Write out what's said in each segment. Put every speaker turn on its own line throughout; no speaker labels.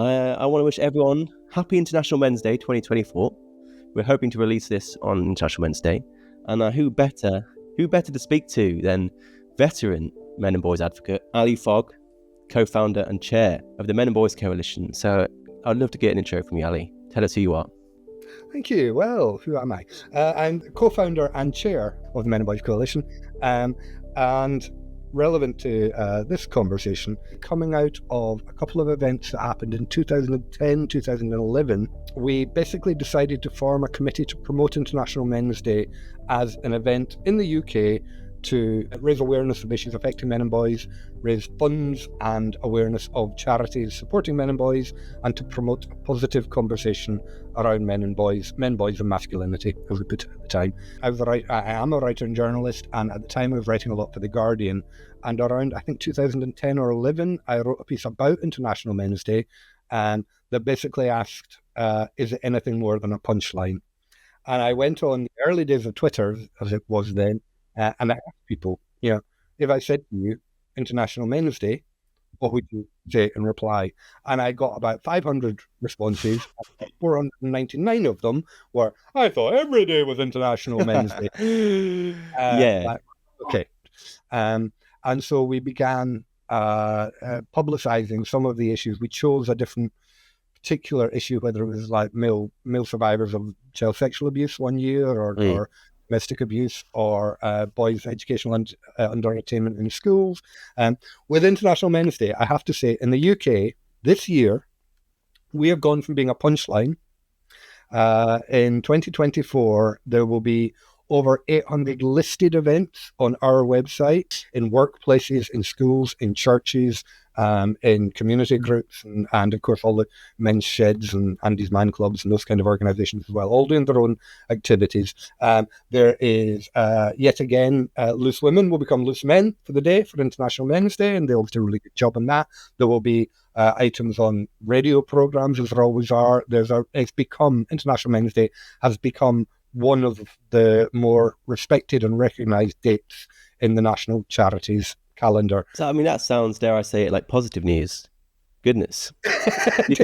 I want to wish everyone happy International Men's Day 2024. We're hoping to release this on International Men's Day. And who better to speak to than veteran Men and Boys advocate Ali Fogg, co-founder and chair of the Men and Boys Coalition. So I'd love to get an intro from you, Ali. Tell us who you are.
Thank you. Well, who am I? I'm co-founder and chair of the Men and Boys Coalition. And relevant to this conversation, coming out of a couple of events that happened in 2010, 2011, we basically decided to form a committee to promote International Men's Day as an event in the UK to raise awareness of issues affecting men and boys, raise funds and awareness of charities supporting men and boys, and to promote a positive conversation around men, boys, and masculinity, as we put it at the time. I am a writer and journalist, and at the time I was writing a lot for The Guardian, and around, I think, 2010 or 11, I wrote a piece about International Men's Day, and that basically asked, is it anything more than a punchline? And I went on the early days of Twitter, as it was then, and I asked people, if I said to you, International Men's Day, what would you say in reply? And I got about 500 responses. 499 of them were, I thought every day was International Men's Day. Okay. And so we began publicizing some of the issues. We chose a different particular issue, whether it was like male survivors of child sexual abuse one year or domestic abuse, or boys' educational underattainment in schools. With International Men's Day, I have to say, in the UK, this year, we have gone from being a punchline. In 2024, there will be over 800 listed events on our website, in workplaces, in schools, in churches, in community groups, and of course all the men's sheds and Andy's Man Clubs and those kind of organisations as well, all doing their own activities. There is, yet again, Loose Women will become Loose Men for the day, for International Men's Day, and they'll do a really good job on that. There will be items on radio programmes, as there always are. International Men's Day has become one of the more respected and recognised dates in the national charities calendar.
So, I mean, that sounds, dare I say it, like positive news. Goodness.
We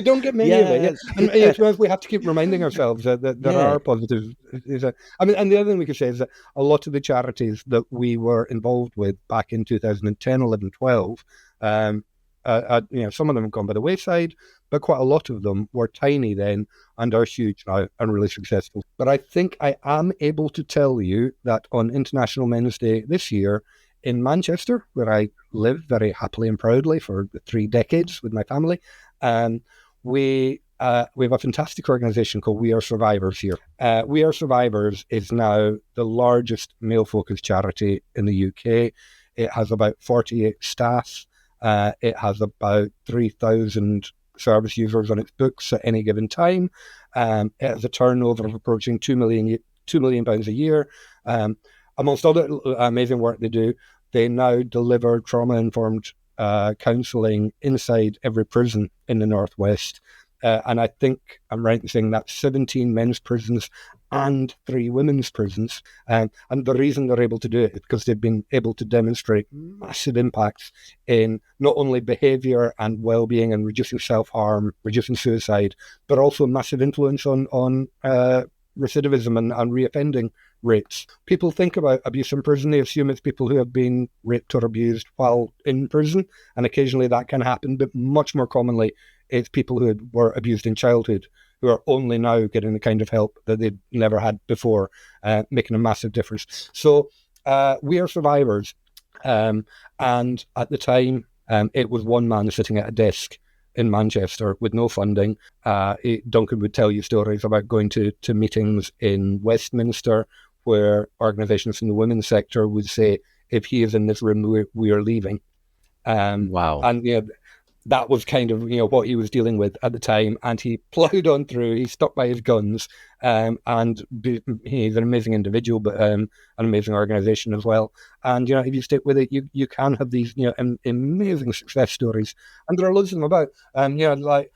don't get many of it. And we have to keep reminding ourselves that there are positives. And the other thing we could say is that a lot of the charities that we were involved with back in 2010, 11, 12, some of them have gone by the wayside, but quite a lot of them were tiny then and are huge now and really successful. But I think I am able to tell you that on International Men's Day this year in Manchester, where I live very happily and proudly for 3 decades with my family, we have a fantastic organisation called We Are Survivors here. We Are Survivors is now the largest male-focused charity in the UK. It has about 48 staff. It has about 3,000 service users on its books at any given time. It has a turnover of approaching £2 million a year. Amongst other amazing work they do, they now deliver trauma-informed counselling inside every prison in the Northwest. And I think I'm right in saying that's 17 men's prisons and 3 women's prisons. And the reason they're able to do it is because they've been able to demonstrate massive impacts in not only behaviour and well-being and reducing self-harm, reducing suicide, but also massive influence on recidivism and reoffending rates. People think about abuse in prison, they assume it's people who have been raped or abused while in prison, and occasionally that can happen, but much more commonly it's people who were abused in childhood who are only now getting the kind of help that they'd never had before, making a massive difference. So We Are Survivors, and at the time it was one man sitting at a desk in Manchester with no funding. Duncan would tell you stories about going to meetings in Westminster where organisations from the women's sector would say, if he is in this room, we are leaving.
Wow.
And that was kind of what he was dealing with at the time, and he ploughed on through. He stuck by his guns, and he's an amazing individual, but an amazing organisation as well. And if you stick with it, you can have these amazing success stories, and there are loads of them about. Like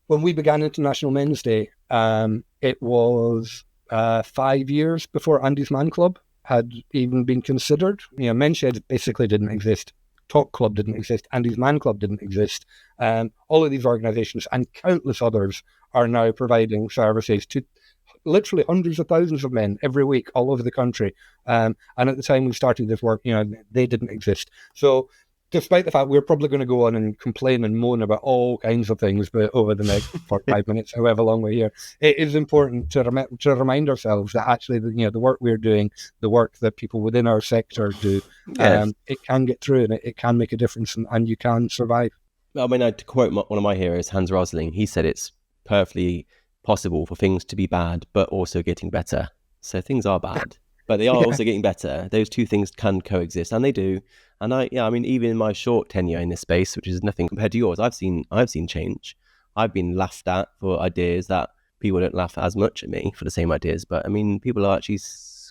when we began International Men's Day, it was 5 years before Andy's Man Club had even been considered. Men's sheds basically didn't exist Talk Club didn't exist, Andy's Man Club didn't exist. All of these organisations and countless others are now providing services to literally hundreds of thousands of men every week all over the country. And at the time we started this work, they didn't exist. So despite the fact we're probably going to go on and complain and moan about all kinds of things, but over the next 45 minutes, however long we're here, it is important to remind ourselves that actually, the work we're doing, the work that people within our sector do,
Yes.
it can get through and it can make a difference and you can survive.
I mean, to quote one of my heroes, Hans Rosling, he said it's perfectly possible for things to be bad, but also getting better. So things are bad, but they are also getting better. Those two things can coexist, and they do. And I mean, even in my short tenure in this space, which is nothing compared to yours, I've seen change. I've been laughed at for ideas that people don't laugh as much at me for the same ideas, but I mean, people are actually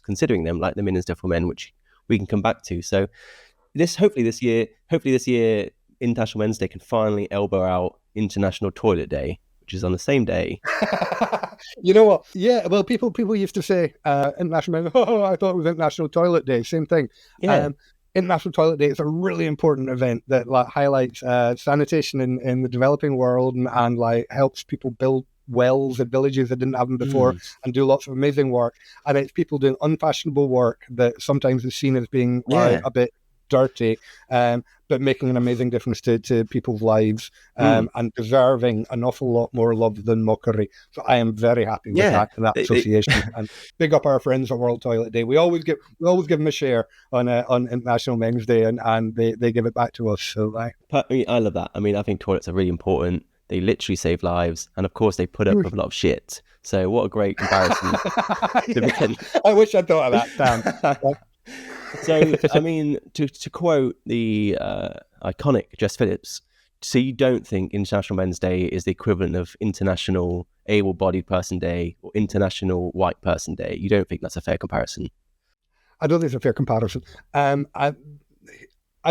considering them, like the Minister for Men, which we can come back to. So hopefully this year, International Men's Day can finally elbow out International Toilet Day, which is on the same day.
You know what? Yeah, well, people used to say International Men's. Oh, I thought it was International Toilet Day. Same thing.
Yeah.
International Toilet Day is a really important event that highlights sanitation in the developing world and helps people build wells in villages that didn't have them before and do lots of amazing work. And it's people doing unfashionable work that sometimes is seen as being a bit dirty, but making an amazing difference to people's lives and deserving an awful lot more love than mockery. So I am very happy with that association. And big up our friends at World Toilet Day. We always give them a share on International Men's Day, and they give it back to us. So
I love that. I mean, I think toilets are really important. They literally save lives, and of course, they put up with a lot of shit. So what a great comparison.
I wish I'd thought of that, Dan.
So, I mean, to quote the iconic Jess Phillips, so you don't think International Men's Day is the equivalent of International Able-Bodied Person Day or International White Person Day? You don't think that's a fair comparison?
I don't think it's a fair comparison. I've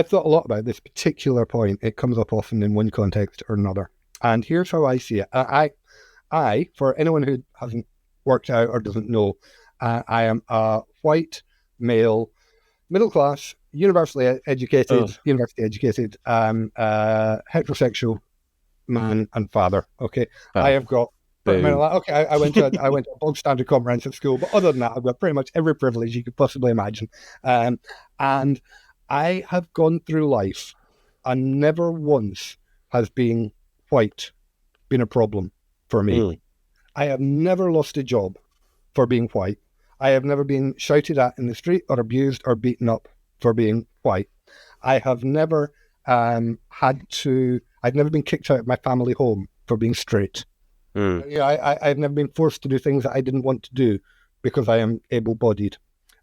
thought a lot about this particular point. It comes up often in one context or another. And here's how I see it. I, for anyone who hasn't worked out or doesn't know, I am a white, male, middle class, university educated, heterosexual man and father. Okay, I have got. I went to a bog standard comprehensive school, but other than that, I've got pretty much every privilege you could possibly imagine, and I have gone through life, and never once has being white been a problem for me. I have never lost a job for being white. I have never been shouted at in the street or abused or beaten up for being white. I have never I've never been kicked out of my family home for being straight. I've never been forced to do things that I didn't want to do because I am able-bodied.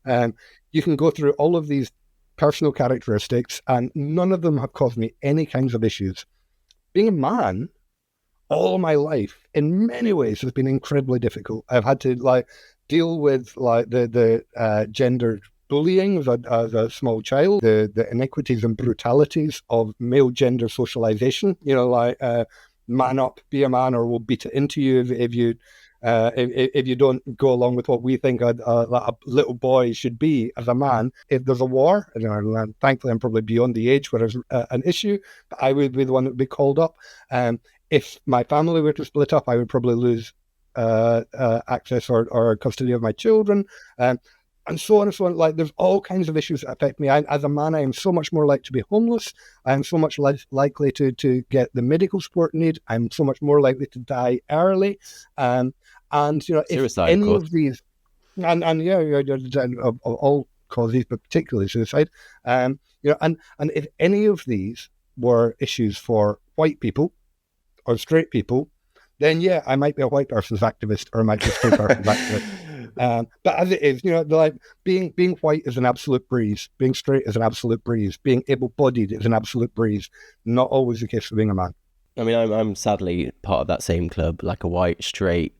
You can go through all of these personal characteristics and none of them have caused me any kinds of issues. Being a man all my life, in many ways, has been incredibly difficult. I've had to deal with the gender bullying as a small child, the inequities and brutalities of male gender socialization. Man up, be a man, or we'll beat it into you if you don't go along with what we think a little boy should be as a man. If there's a war, and thankfully I'm probably beyond the age where there's an issue, but I would be the one that would be called up. If my family were to split up, I would probably lose access or custody of my children, and so on and so on. There's all kinds of issues that affect me. As a man, I am so much more likely to be homeless. I am so much less likely to get the medical support need. I'm so much more likely to die early. And if any of these, of all causes, but particularly suicide, and if any of these were issues for white people or straight people, then I might be a white person's activist or I might be a straight person's activist. But as it is, being white is an absolute breeze. Being straight is an absolute breeze. Being able-bodied is an absolute breeze. Not always the case for being a man.
I mean, I'm sadly part of that same club, like a white, straight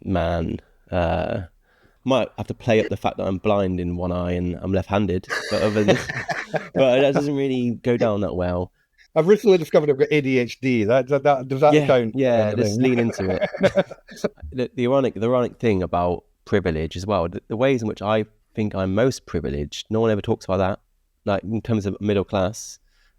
man. Might have to play up the fact that I'm blind in one eye and I'm left-handed, but but that doesn't really go down that well.
I've recently discovered I've got ADHD. Does that count?
Yeah, let's lean into it. The ironic thing about privilege as well, the ways in which I think I'm most privileged, no one ever talks about that. Like in terms of middle class,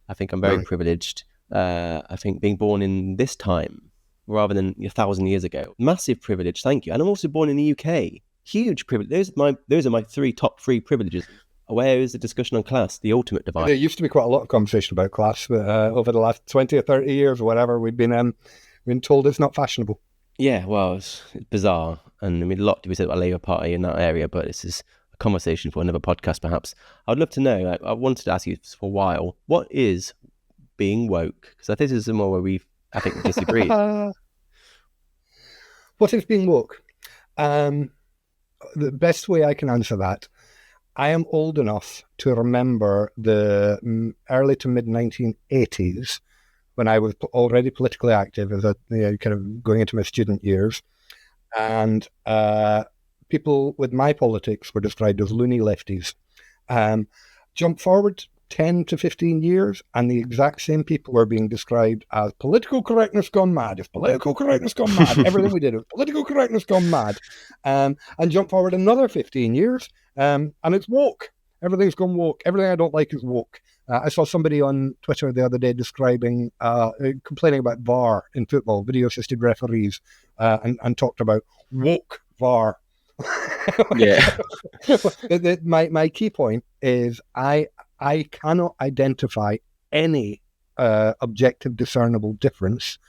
I think I'm very
Right.
privileged. I think being born in this time rather than 1,000 years ago, massive privilege. Thank you. And I'm also born in the UK. Huge privilege. Those are my top three privileges. Where is the discussion on class, the ultimate divide?
There used to be quite a lot of conversation about class, but over the last 20 or 30 years or whatever, we've been told it's not fashionable.
Yeah, well, it's bizarre. And I mean, a lot to be said about Labour Party in that area, but this is a conversation for another podcast, perhaps. I'd love to know, I wanted to ask you for a while, what is being woke? Because I think this is somewhere where I think, disagreed.
What is being woke? The best way I can answer that, I am old enough to remember the early to mid 1980s when I was already politically active as kind of going into my student years. And people with my politics were described as loony lefties. Jump forward 10 to 15 years, and the exact same people were being described as political correctness gone mad. If political correctness gone mad, everything we did was political correctness gone mad. And jump forward another 15 years, and it's woke. Everything's gone woke. Everything I don't like is woke. I saw somebody on Twitter the other day complaining about VAR in football, video assisted referees, and talked about woke VAR.
Yeah.
My key point is I cannot identify any objective discernible difference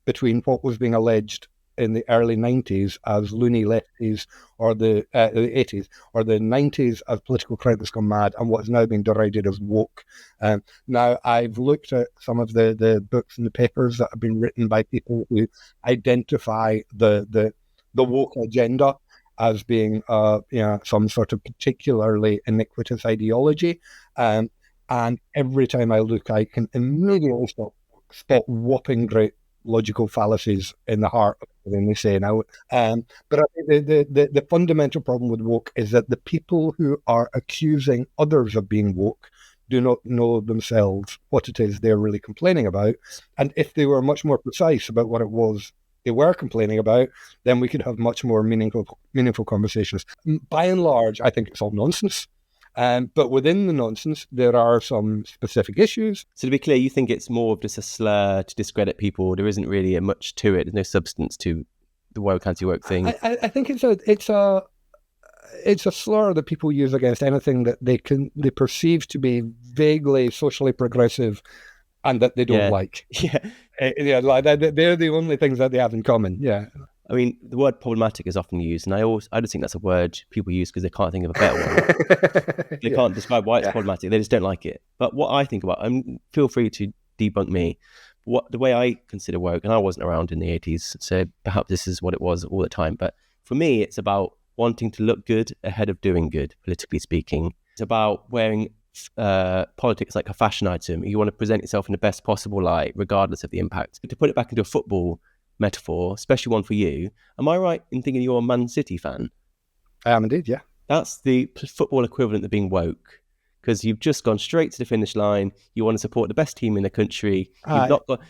between what was being alleged in the early 90s as loony lefties, or the 80s, or the 90s as political correctness gone mad, and what is now being derided as woke. Now, I've looked at some of the books and the papers that have been written by people who identify the woke agenda as being some sort of particularly iniquitous ideology. And every time I look, I can immediately spot whopping great logical fallacies in the heart of everything they say now. But I think the fundamental problem with woke is that the people who are accusing others of being woke do not know themselves what it is they're really complaining about. And if they were much more precise about what it was they were complaining about, then we could have much more meaningful conversations. By and large, I think it's all nonsense. But within the nonsense, there are some specific issues.
So to be clear, you think it's more of just a slur to discredit people? There isn't really much to it. There's no substance to the woke, anti-woke thing.
I think it's a slur that people use against anything that they perceive to be vaguely socially progressive and that they don't like.
Yeah.
They're the only things that they have in common. Yeah.
I mean, the word problematic is often used, and I just think that's a word people use because they can't think of a better one. They can't describe why it's problematic. They just don't like it. But what I think about, feel free to debunk me. The way I consider woke, and I wasn't around in the 80s, so perhaps this is what it was all the time. But for me, it's about wanting to look good ahead of doing good, politically speaking. It's about wearing politics like a fashion item. You want to present yourself in the best possible light, regardless of the impact. But to put it back into a football metaphor, especially one for you, am I right in thinking you're a Man City fan?
I am indeed, yeah.
That's the football equivalent of being woke, because you've just gone straight to the finish line. You want to support the best team in the country.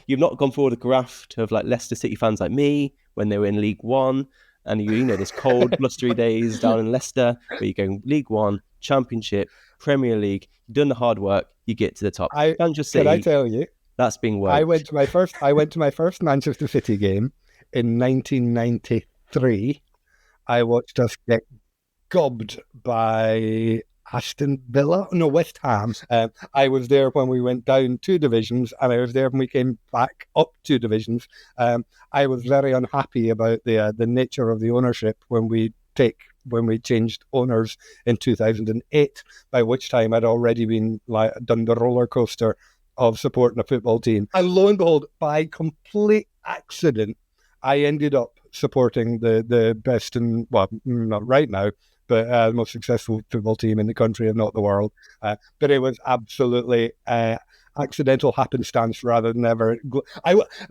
You've not gone for the graft of like Leicester City fans like me when they were in League One, and you know there's cold, blustery days down in Leicester where you're going League One, Championship, Premier League. You've done the hard work. You get to the top.
Can I tell you?
That's being woke.
I went to my first Manchester City game in 1993. I watched us get gobbed by West Ham. I was there when we went down 2 divisions, and I was there when we came back up 2 divisions. I was very unhappy about the nature of the ownership when we changed owners in 2008, by which time I'd already been done the roller coaster of supporting a football team. And lo and behold, by complete accident, I ended up supporting the best and, well, not right now, but the most successful football team in the country, if not the world. But it was absolutely accidental happenstance rather than ever.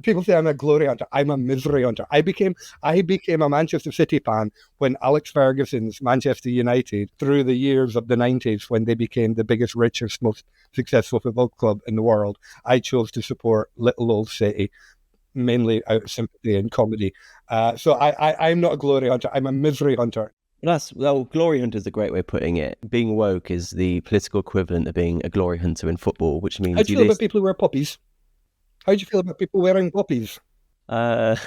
People say I'm a glory hunter. I'm a misery hunter. I became a Manchester City fan when Alex Ferguson's Manchester United, through the years of the 90s, when they became the biggest, richest, most successful football club in the world, I chose to support little old City, mainly out of sympathy and comedy. So I'm not a glory hunter. I'm a misery hunter.
Glory hunter is a great way of putting it. Being woke is the political equivalent of being a glory hunter in football, which means
How do you feel about people who wear poppies? How do you feel about people wearing poppies?
I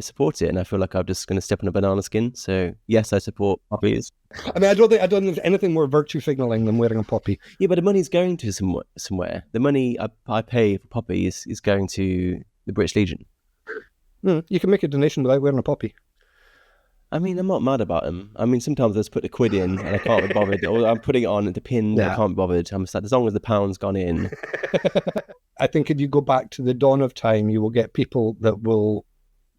support it, and I feel like I'm just going to step on a banana skin. So yes, I support poppies.
I mean, I don't think there's anything more virtue signaling than wearing a poppy.
Yeah, but the money's going to somewhere. The money I pay for poppy is going to the British Legion.
You can make a donation without wearing a poppy.
I mean, I'm not mad about them. I mean, sometimes I just put the quid in and I can't be bothered, or I'm putting it on at the pin and I can't be bothered. I'm just like, as long as the pound's gone in.
I think if you go back to the dawn of time, you will get people that will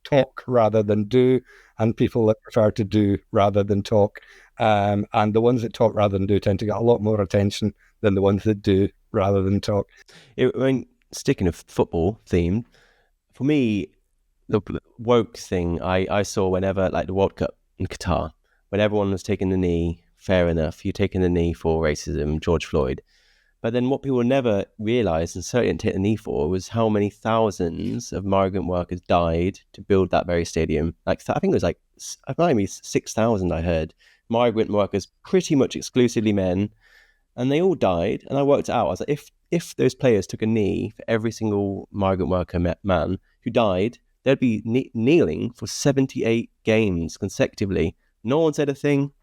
talk rather than do, and people that prefer to do rather than talk. And the ones that talk rather than do tend to get a lot more attention than the ones that do rather than talk.
I mean, sticking to football theme, for me, the woke thing I saw whenever, like the World Cup in Qatar, when everyone was taking the knee, fair enough, you're taking the knee for racism, George Floyd. But then what people never realised, and certainly didn't take the knee for, was how many thousands of migrant workers died to build that very stadium. Like, I think it was like, I might be 6,000 I heard, migrant workers, pretty much exclusively men, and they all died. And I worked it out. I was like, if those players took a knee for every single migrant worker man who died, they'd be kneeling for 78 games consecutively. No one said a thing.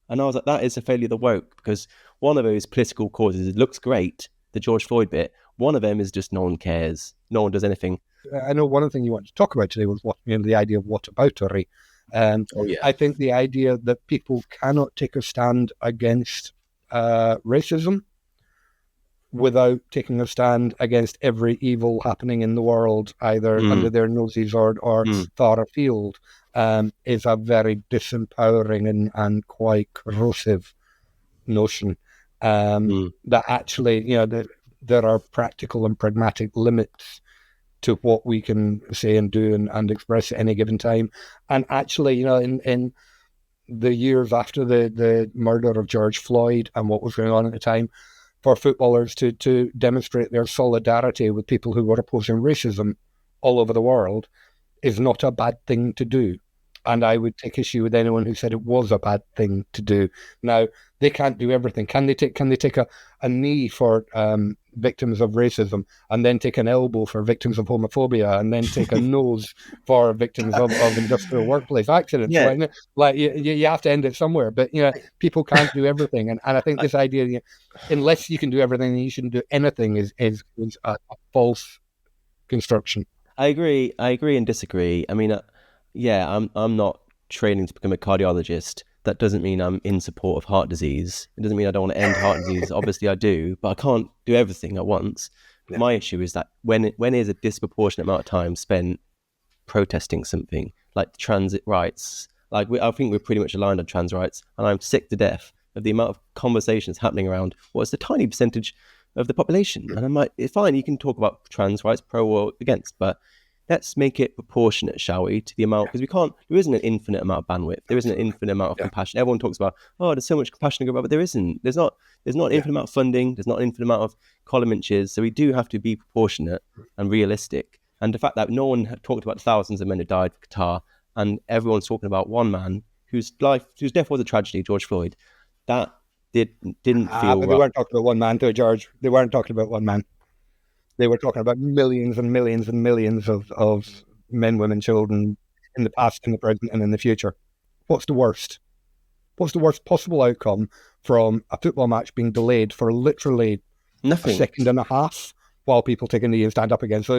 And I was like, that is a failure of the woke, because one of those political causes, it looks great, the George Floyd bit. One of them is just no one cares. No one does anything.
I know one of the things you wanted to talk about today was the idea of whataboutery. I think the idea that people cannot take a stand against racism without taking a stand against every evil happening in the world, either under their noses or far afield, is a very disempowering and quite corrosive notion. That actually, there are practical and pragmatic limits to what we can say and do and express at any given time. And actually, in the years after the murder of George Floyd and what was going on at the time, for footballers to demonstrate their solidarity with people who were opposing racism all over the world is not a bad thing to do. And I would take issue with anyone who said it was a bad thing to do. Now, they can't do everything. Can they take a knee for victims of racism, and then take an elbow for victims of homophobia, and then take a nose for victims of industrial workplace accidents?
Yeah.
Right? Like you have to end it somewhere. But people can't do everything, and I think this idea, unless you can do everything, you shouldn't do anything, is a false construction.
I agree and disagree. I mean, I'm not training to become a cardiologist. That doesn't mean I'm in support of heart disease. It doesn't mean I don't want to end heart disease. Obviously I do, but I can't do everything at once. Yeah. My issue is that when is a disproportionate amount of time spent protesting something like transit rights? Like I think we're pretty much aligned on trans rights, and I'm sick to death of the amount of conversations happening around what's the tiny percentage of the population. And I'm like, it's fine, you can talk about trans rights, pro or against, but let's make it proportionate, shall we, to the amount, because there isn't an infinite amount of bandwidth. There isn't an infinite amount of compassion. Everyone talks about, there's so much compassion to go about, but there isn't. There's not an infinite amount of funding. There's not an infinite amount of column inches. So we do have to be proportionate and realistic. And the fact that no one had talked about thousands of men who died for Qatar, and everyone's talking about one man whose death was a tragedy, George Floyd, that didn't feel right.
They weren't talking about one man, though, George. They weren't talking about one man. They were talking about millions and millions and millions of men, women, children in the past, in the present, and in the future. What's the worst? What's the worst possible outcome from a football match being delayed for literally
nothing,
a second and a half, while people take a knee and stand up again? So,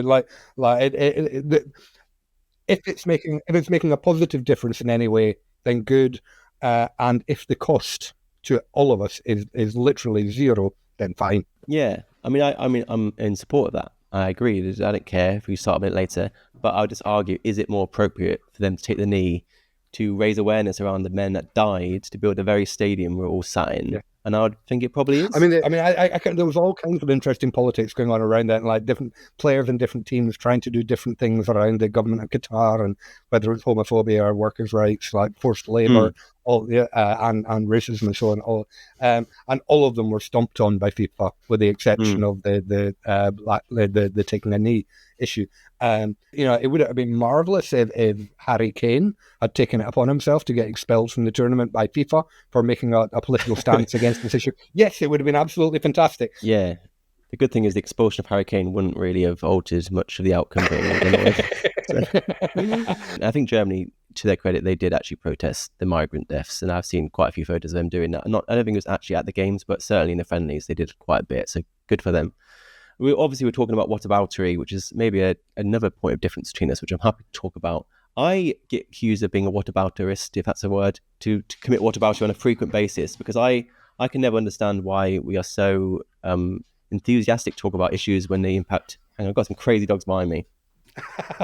if it's making a positive difference in any way, then good. And if the cost to all of us is literally zero, then fine.
Yeah. I mean, I'm in support of that. I agree. I don't care if we start a bit later, but I'll just argue: is it more appropriate for them to take the knee to raise awareness around the men that died to build the very stadium we're all sat in? Yeah. And I would think it probably is.
I mean, there was all kinds of interesting politics going on around that, and like different players and different teams trying to do different things around the government of Qatar, and whether it's homophobia or workers' rights, like forced labour, and racism and so on. And all of them were stomped on by FIFA, with the exception of the taking a knee issue. It would have been marvellous if Harry Kane had taken it upon himself to get expelled from the tournament by FIFA for making a political stance against this issue. Yes, it would have been absolutely fantastic.
Yeah. The good thing is the expulsion of Harry Kane wouldn't really have altered much of the outcome. I think Germany, to their credit, they did actually protest the migrant deaths, and I've seen quite a few photos of them doing that. I don't think it was actually at the games, but certainly in the friendlies they did quite a bit, so good for them. We're talking about whataboutery, which is maybe another point of difference between us, which I'm happy to talk about. I get accused of being a whatabouterist, if that's a word, to commit whataboutery on a frequent basis, because I can never understand why we are so enthusiastic to talk about issues when they impact. Hang on, I've got some crazy dogs behind me.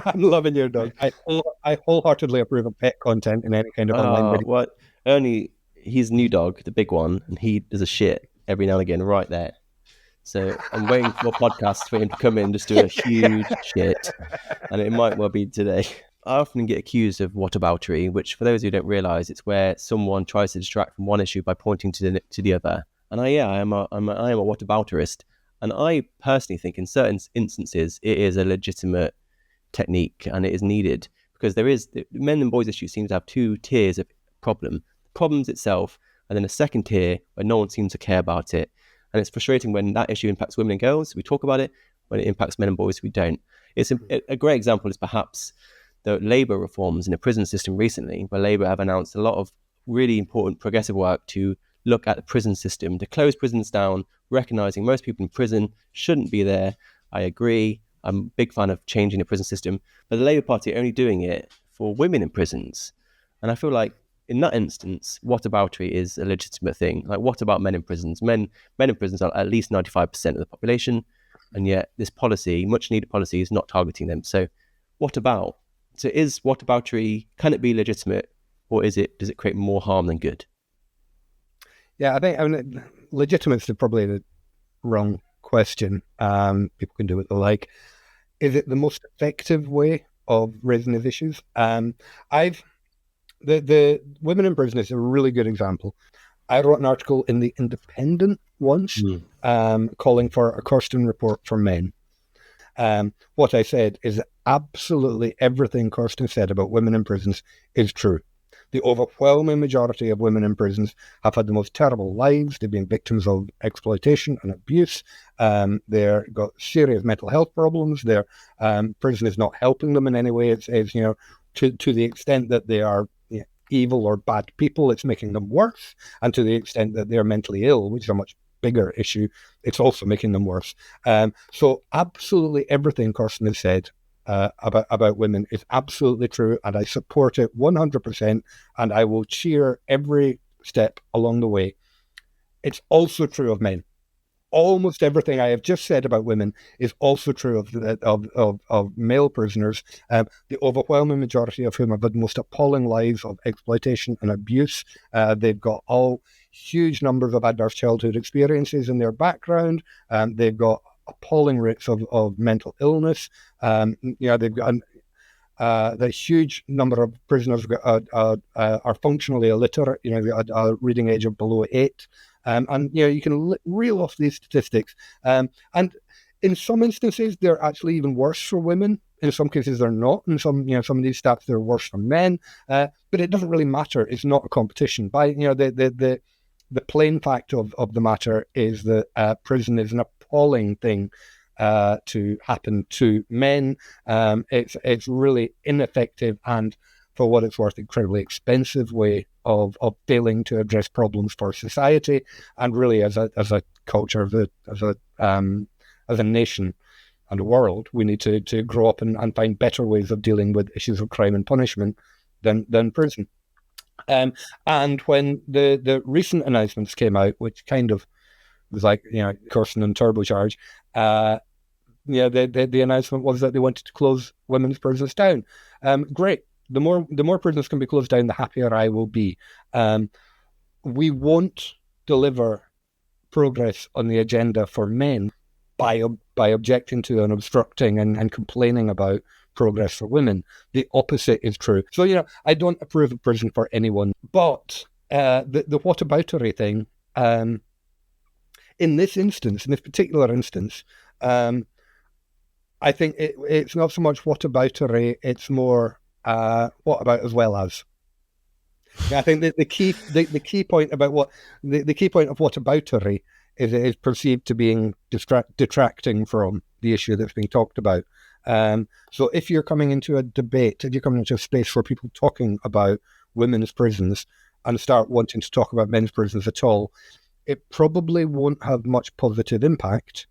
I'm loving your dog. I wholeheartely approve of pet content in any kind of online video.
What? Only he's a new dog, the big one, and he does a shit every now and again right there. So I'm waiting for a podcast for him to come in and just do a huge shit, and it might well be today. I often get accused of whataboutery, which, for those who don't realise, it's where someone tries to distract from one issue by pointing to the other. And I am a whatabouterist, and I personally think in certain instances it is a legitimate technique and it is needed, because there is the men and boys issue seems to have two tiers of problems itself, and then a second tier where no one seems to care about it. And it's frustrating when that issue impacts women and girls, we talk about it. When it impacts men and boys, we don't. It's a great example is perhaps the Labour reforms in the prison system recently, where Labour have announced a lot of really important progressive work to look at the prison system, to close prisons down, recognising most people in prison shouldn't be there. I agree. I'm a big fan of changing the prison system, but the Labour Party are only doing it for women in prisons. And I feel like in that instance, whataboutery is a legitimate thing. Like, what about men in prisons? Men in prisons are at least 95% of the population, and yet this policy, much needed policy, is not targeting them. So what about? So is whataboutery, can it be legitimate, or does it create more harm than good?
Yeah, I think legitimate is probably the wrong question. People can do what they like. Is it the most effective way of raising these issues? The women in prison is a really good example. I wrote an article in The Independent once calling for a Kirsten report for men. What I said is that absolutely everything Kirsten said about women in prisons is true. The overwhelming majority of women in prisons have had the most terrible lives. They've been victims of exploitation and abuse. They've got serious mental health problems. Their prison is not helping them in any way. It's to the extent that they are evil or bad people, it's making them worse. And to the extent that they're mentally ill, which is a much bigger issue, it's also making them worse. So absolutely everything Kirsten has said about women is absolutely true, and I support it 100%, and I will cheer every step along the way. It's also true of men. Almost everything I have just said about women is also true of male prisoners, the overwhelming majority of whom have had the most appalling lives of exploitation and abuse. They've got all huge numbers of adverse childhood experiences in their background. They've got appalling rates of mental illness. They've got the huge number of prisoners are functionally illiterate. A reading age of below 8. And you can reel off these statistics. And in some instances, they're actually even worse for women. In some cases, they're not. In some of these stats, they're worse for men. But it doesn't really matter. It's not a competition. The plain fact of the matter is that prison is an appalling thing to happen to men. It's really ineffective and, for what it's worth, incredibly expensive way of failing to address problems for society, and really as a culture, as a nation and a world, we need to grow up and find better ways of dealing with issues of crime and punishment than prison. And when the recent announcements came out, which kind of was like Kirsten and turbocharge, the announcement was that they wanted to close women's prisons down. Great. The more prisons can be closed down, the happier I will be. We won't deliver progress on the agenda for men by objecting to and obstructing and complaining about progress for women. The opposite is true. So, I don't approve of prison for anyone. But the whataboutery thing, in this particular instance, I think it's not so much whataboutery, it's more what about as well as. Yeah, I think that the key point about the key point of whataboutery is it is perceived to being detracting from the issue that's being talked about. So if you're coming into a debate, if you're coming into a space where people talking about women's prisons and start wanting to talk about men's prisons at all, it probably won't have much positive impact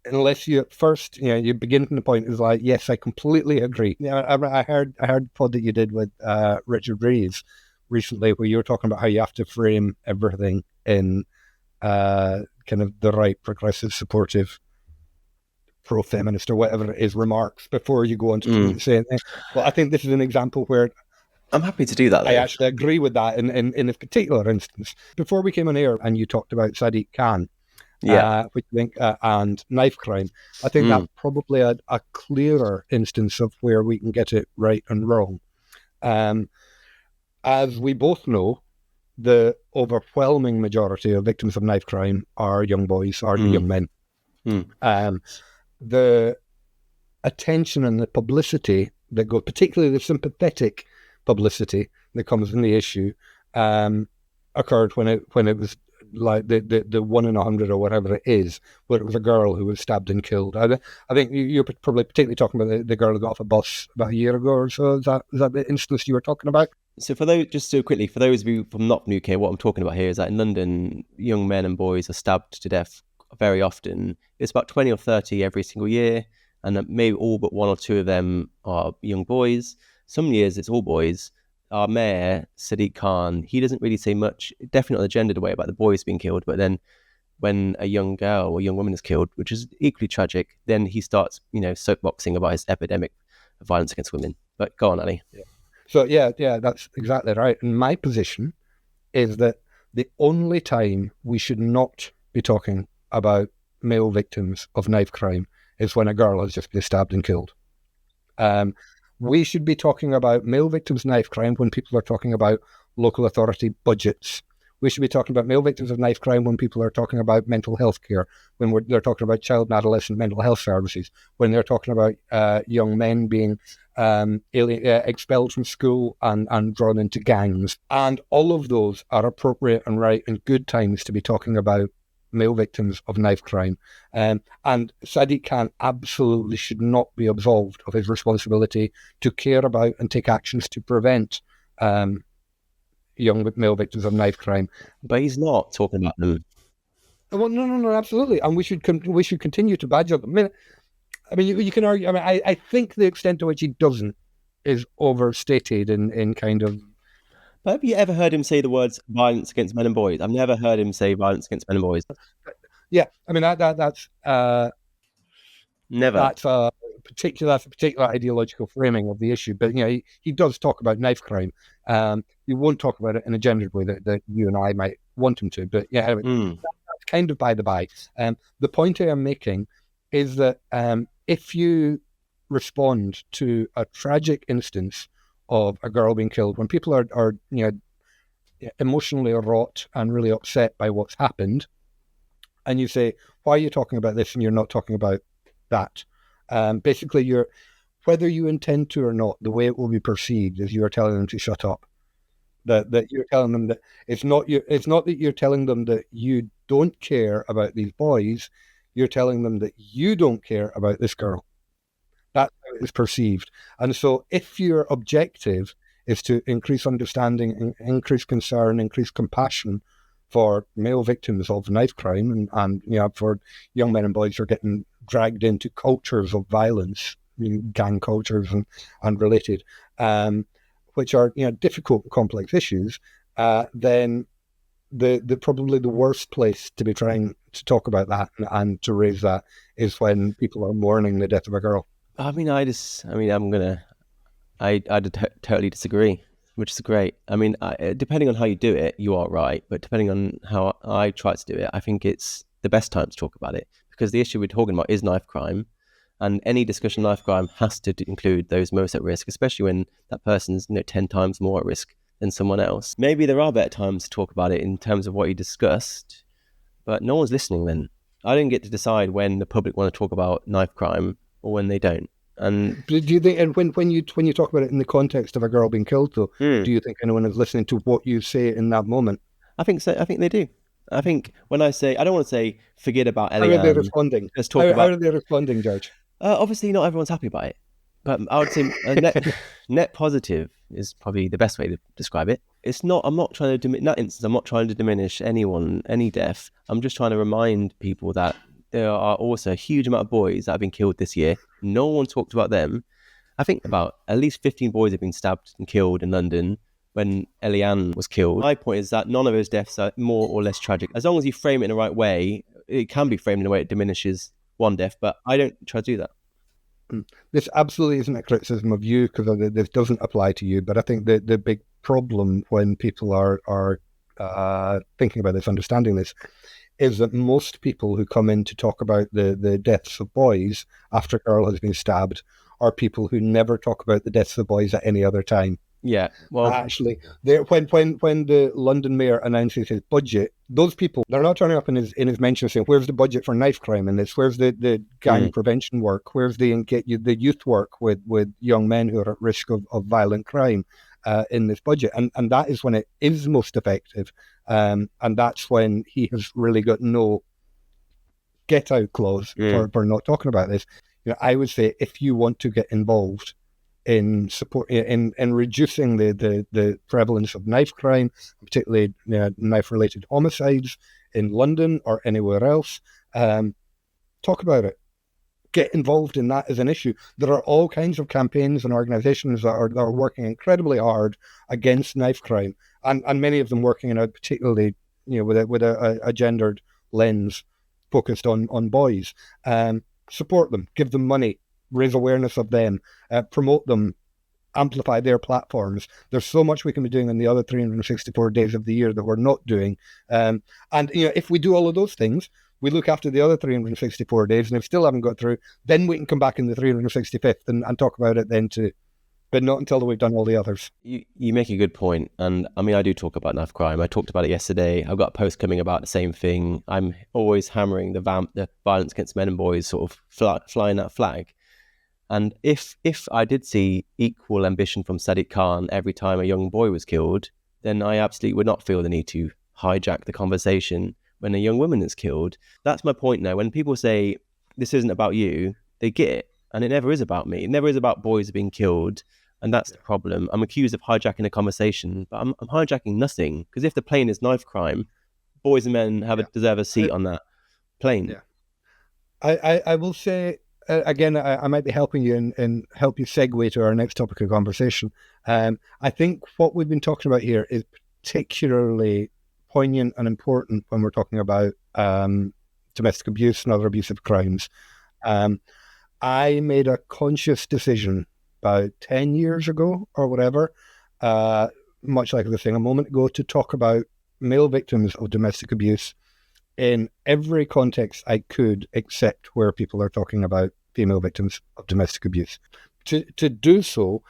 unless you at first, you begin from the point is like, yes, I completely agree. I heard the pod that you did with Richard Reeves recently, where you were talking about how you have to frame everything in kind of the right, progressive, supportive, pro-feminist or whatever it is remarks before you go on to say anything. Well, I think this is an example where
I'm happy to do that, though.
I actually agree with that in this particular instance. Before we came on air and you talked about Sadiq Khan, which I think, and knife crime, I think that's probably a clearer instance of where we can get it right and wrong. As we both know, the overwhelming majority of victims of knife crime are young boys, are young men. The attention and the publicity that goes, particularly the sympathetic publicity that comes in the issue, occurred when it was like the 1 in 100 or whatever it is, where it was a girl who was stabbed and killed. I think you're probably particularly talking about the girl who got off a bus about a year ago or so. Is that the instance you were talking about?
So for those, just so quickly, for those of you from not from the UK, what I'm talking about here is that in London, young men and boys are stabbed to death very often. It's about 20 or 30 every single year, and maybe all but 1 or 2 of them are young boys. Some years it's all boys. Our mayor, Sadiq Khan, he doesn't really say much, definitely not the gendered way, about the boys being killed, but then when a young girl or young woman is killed, which is equally tragic, then he starts, soapboxing about his epidemic of violence against women. But go on, Ali.
Yeah. So yeah, that's exactly right. And my position is that the only time we should not be talking about male victims of knife crime is when a girl has just been stabbed and killed. We should be talking about male victims of knife crime when people are talking about local authority budgets. We should be talking about male victims of knife crime when people are talking about mental health care, when they're talking about child and adolescent mental health services, when they're talking about young men being expelled from school and drawn into gangs. And all of those are appropriate and right and good times to be talking about male victims of knife crime. And Sadiq Khan absolutely should not be absolved of his responsibility to care about and take actions to prevent young male victims of knife crime.
But he's not talking about them.
Well, no, absolutely. And we should continue to badger them. I mean, you can argue. I mean, I think the extent to which he doesn't is overstated in kind of.
But have you ever heard him say the words violence against men and boys? I've never heard him say violence against men and boys.
Yeah, I mean that's
never.
That's a particular ideological framing of the issue. But he does talk about knife crime. He won't talk about it in a gendered way that you and I might want him to. But yeah, anyway, that's kind of by the by. The point I am making is that if you respond to a tragic instance of a girl being killed, when people are emotionally wrought and really upset by what's happened, and you say, why are you talking about this and you're not talking about that? Basically, whether you intend to or not, the way it will be perceived is you are telling them to shut up. That you're telling them that it's not that you're telling them that you don't care about these boys, you're telling them that you don't care about this girl. That's how it is perceived. And so if your objective is to increase understanding, increase concern, increase compassion for male victims of knife crime and for young men and boys who are getting dragged into cultures of violence, gang cultures and related, which are difficult and complex issues, then the probably the worst place to be trying to talk about that and to raise that is when people are mourning the death of a girl.
I totally disagree, which is great. I mean, depending on how you do it, you are right. But depending on how I try to do it, I think it's the best time to talk about it, because the issue we're talking about is knife crime. And any discussion of knife crime has to include those most at risk, especially when that person's 10 times more at risk than someone else. Maybe there are better times to talk about it in terms of what you discussed, but no one's listening then. I didn't get to decide when the public want to talk about knife crime. or when they don't. And
Do you think, and when you talk about it in the context of a girl being killed, though, do you think anyone is listening to what you say in that moment?
I think so. I think they do. I think when I say, I don't want to say forget about
How are they
Eliane.
responding?
Let's talk
How
about.
are they responding, George?
Obviously, not everyone's happy about it, but I would say net positive is probably the best way to describe it. It's not. I'm not trying to in that instance. I'm not trying to diminish anyone, any death. I'm just trying to remind people that there are also a huge amount of boys that have been killed this year. No one talked about them. I think about at least 15 boys have been stabbed and killed in London when Eliane was killed. My point is that none of those deaths are more or less tragic. As long as you frame it in the right way, it can be framed in a way it diminishes one death, but I don't try to do that.
This absolutely isn't a criticism of you, because this doesn't apply to you, but I think the big problem when people are thinking about this, understanding this, is that most people who come in to talk about the deaths of boys after a girl has been stabbed are people who never talk about the deaths of boys at any other time.
Yeah, well,
Actually, when the London mayor announces his budget, those people, they're not turning up in his mention saying, "Where's the budget for knife crime in this? Where's the gang prevention work? Where's the youth work with young men who are at risk of violent crime in this budget?" And that is when it is most effective, and that's when he has really got no get out clause for not talking about this. I would say, if you want to get involved in support in reducing the prevalence of knife crime, particularly knife related homicides in London or anywhere else, talk about it. Get involved in that as an issue. There are all kinds of campaigns and organizations that are working incredibly hard against knife crime, and many of them working in a particularly with a gendered lens focused on boys. Support them, give them money, raise awareness of them, promote them, amplify their platforms. There's so much we can be doing in the other 364 days of the year that we're not doing. And if we do all of those things, we look after the other 364 days, and if still haven't got through, then we can come back in the 365th and talk about it then too. But not until we've done all the others.
You make a good point. And I mean, I do talk about knife crime. I talked about it yesterday. I've got a post coming about the same thing. I'm always hammering the violence against men and boys, sort of flying that flag. And if I did see equal ambition from Sadiq Khan every time a young boy was killed, then I absolutely would not feel the need to hijack the conversation when a young woman is killed. That's my point now. When people say, this isn't about you, they get it. And it never is about me. It never is about boys being killed. And that's the problem. I'm accused of hijacking a conversation, but I'm hijacking nothing. Because if the plane is knife crime, boys and men deserve a seat on that plane.
Yeah. I will say, again, I might be helping you and help you segue to our next topic of conversation. I think what we've been talking about here is particularly poignant and important when we're talking about domestic abuse and other abusive crimes. I made a conscious decision about 10 years ago or whatever, much like I was saying a moment ago, to talk about male victims of domestic abuse in every context I could, except where people are talking about female victims of domestic abuse. To do so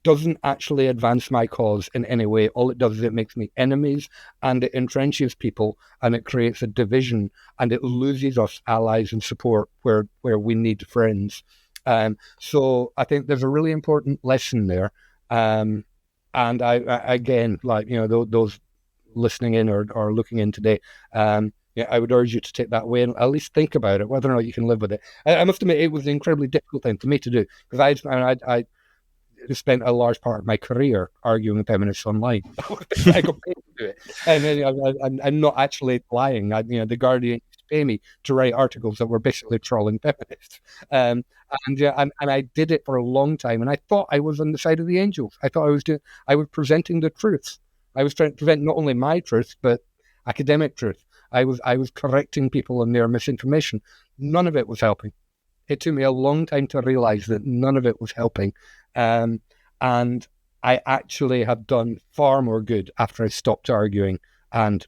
doesn't actually advance my cause in any way. All it does is it makes me enemies, and it entrenches people, and it creates a division, and it loses us allies and support where we need friends. So I think there's a really important lesson there. And I again, like, those listening in or looking in today, I would urge you to take that away and at least think about it, whether or not you can live with it. I must admit, it was an incredibly difficult thing for me to do, because I spent a large part of my career arguing with feminists online. I got paid to do it, and I'm not actually lying. The Guardian used to pay me to write articles that were basically trolling feminists, and I did it for a long time. And I thought I was on the side of the angels. I thought I was presenting the truth. I was trying to present not only my truth but academic truth. I was correcting people on their misinformation. None of it was helping. It took me a long time to realize that none of it was helping. And I actually have done far more good after I stopped arguing and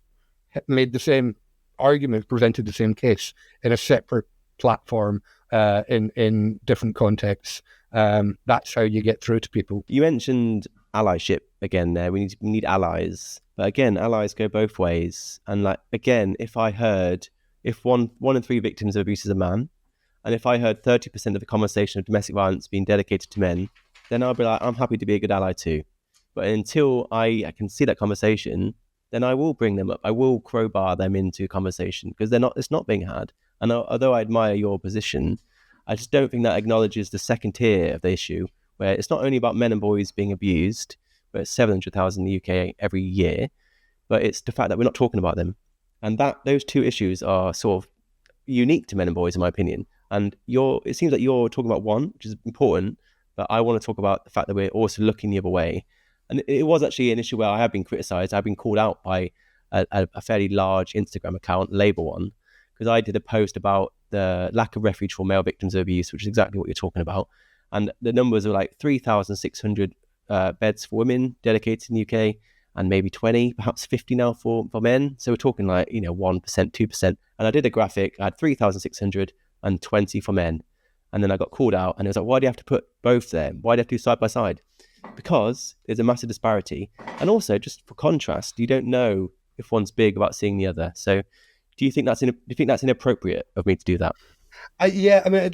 made the same argument, presented the same case in a separate platform, in different contexts. That's how you get through to people.
You mentioned allyship again there. We need allies. But again, allies go both ways. And like, again, if one in three victims of abuse is a man, and if I heard 30% of the conversation of domestic violence being dedicated to men, then I'll be like, I'm happy to be a good ally too. But until I can see that conversation, then I will bring them up. I will crowbar them into conversation because it's not being had. And although I admire your position, I just don't think that acknowledges the second tier of the issue, where it's not only about men and boys being abused, but it's 700,000 in the UK every year, but it's the fact that we're not talking about them. And those two issues are sort of unique to men and boys, in my opinion. And it seems like you're talking about one, which is important, but I want to talk about the fact that we're also looking the other way. And it was actually an issue where I have been criticised. I've been called out by a fairly large Instagram account, Labour one, because I did a post about the lack of refuge for male victims of abuse, which is exactly what you're talking about. And the numbers are like 3,600 beds for women dedicated in the UK, and maybe 20, perhaps 50 now for men. So we're talking like, 1%, 2%. And I did a graphic, I had 3,600 and 20 for men. And then I got called out and it was like, why do you have to put both there? Why do you have to do side by side? Because there's a massive disparity. And also, just for contrast, you don't know if one's big about seeing the other. So do you think that's inappropriate of me to do that?
Yeah, I mean,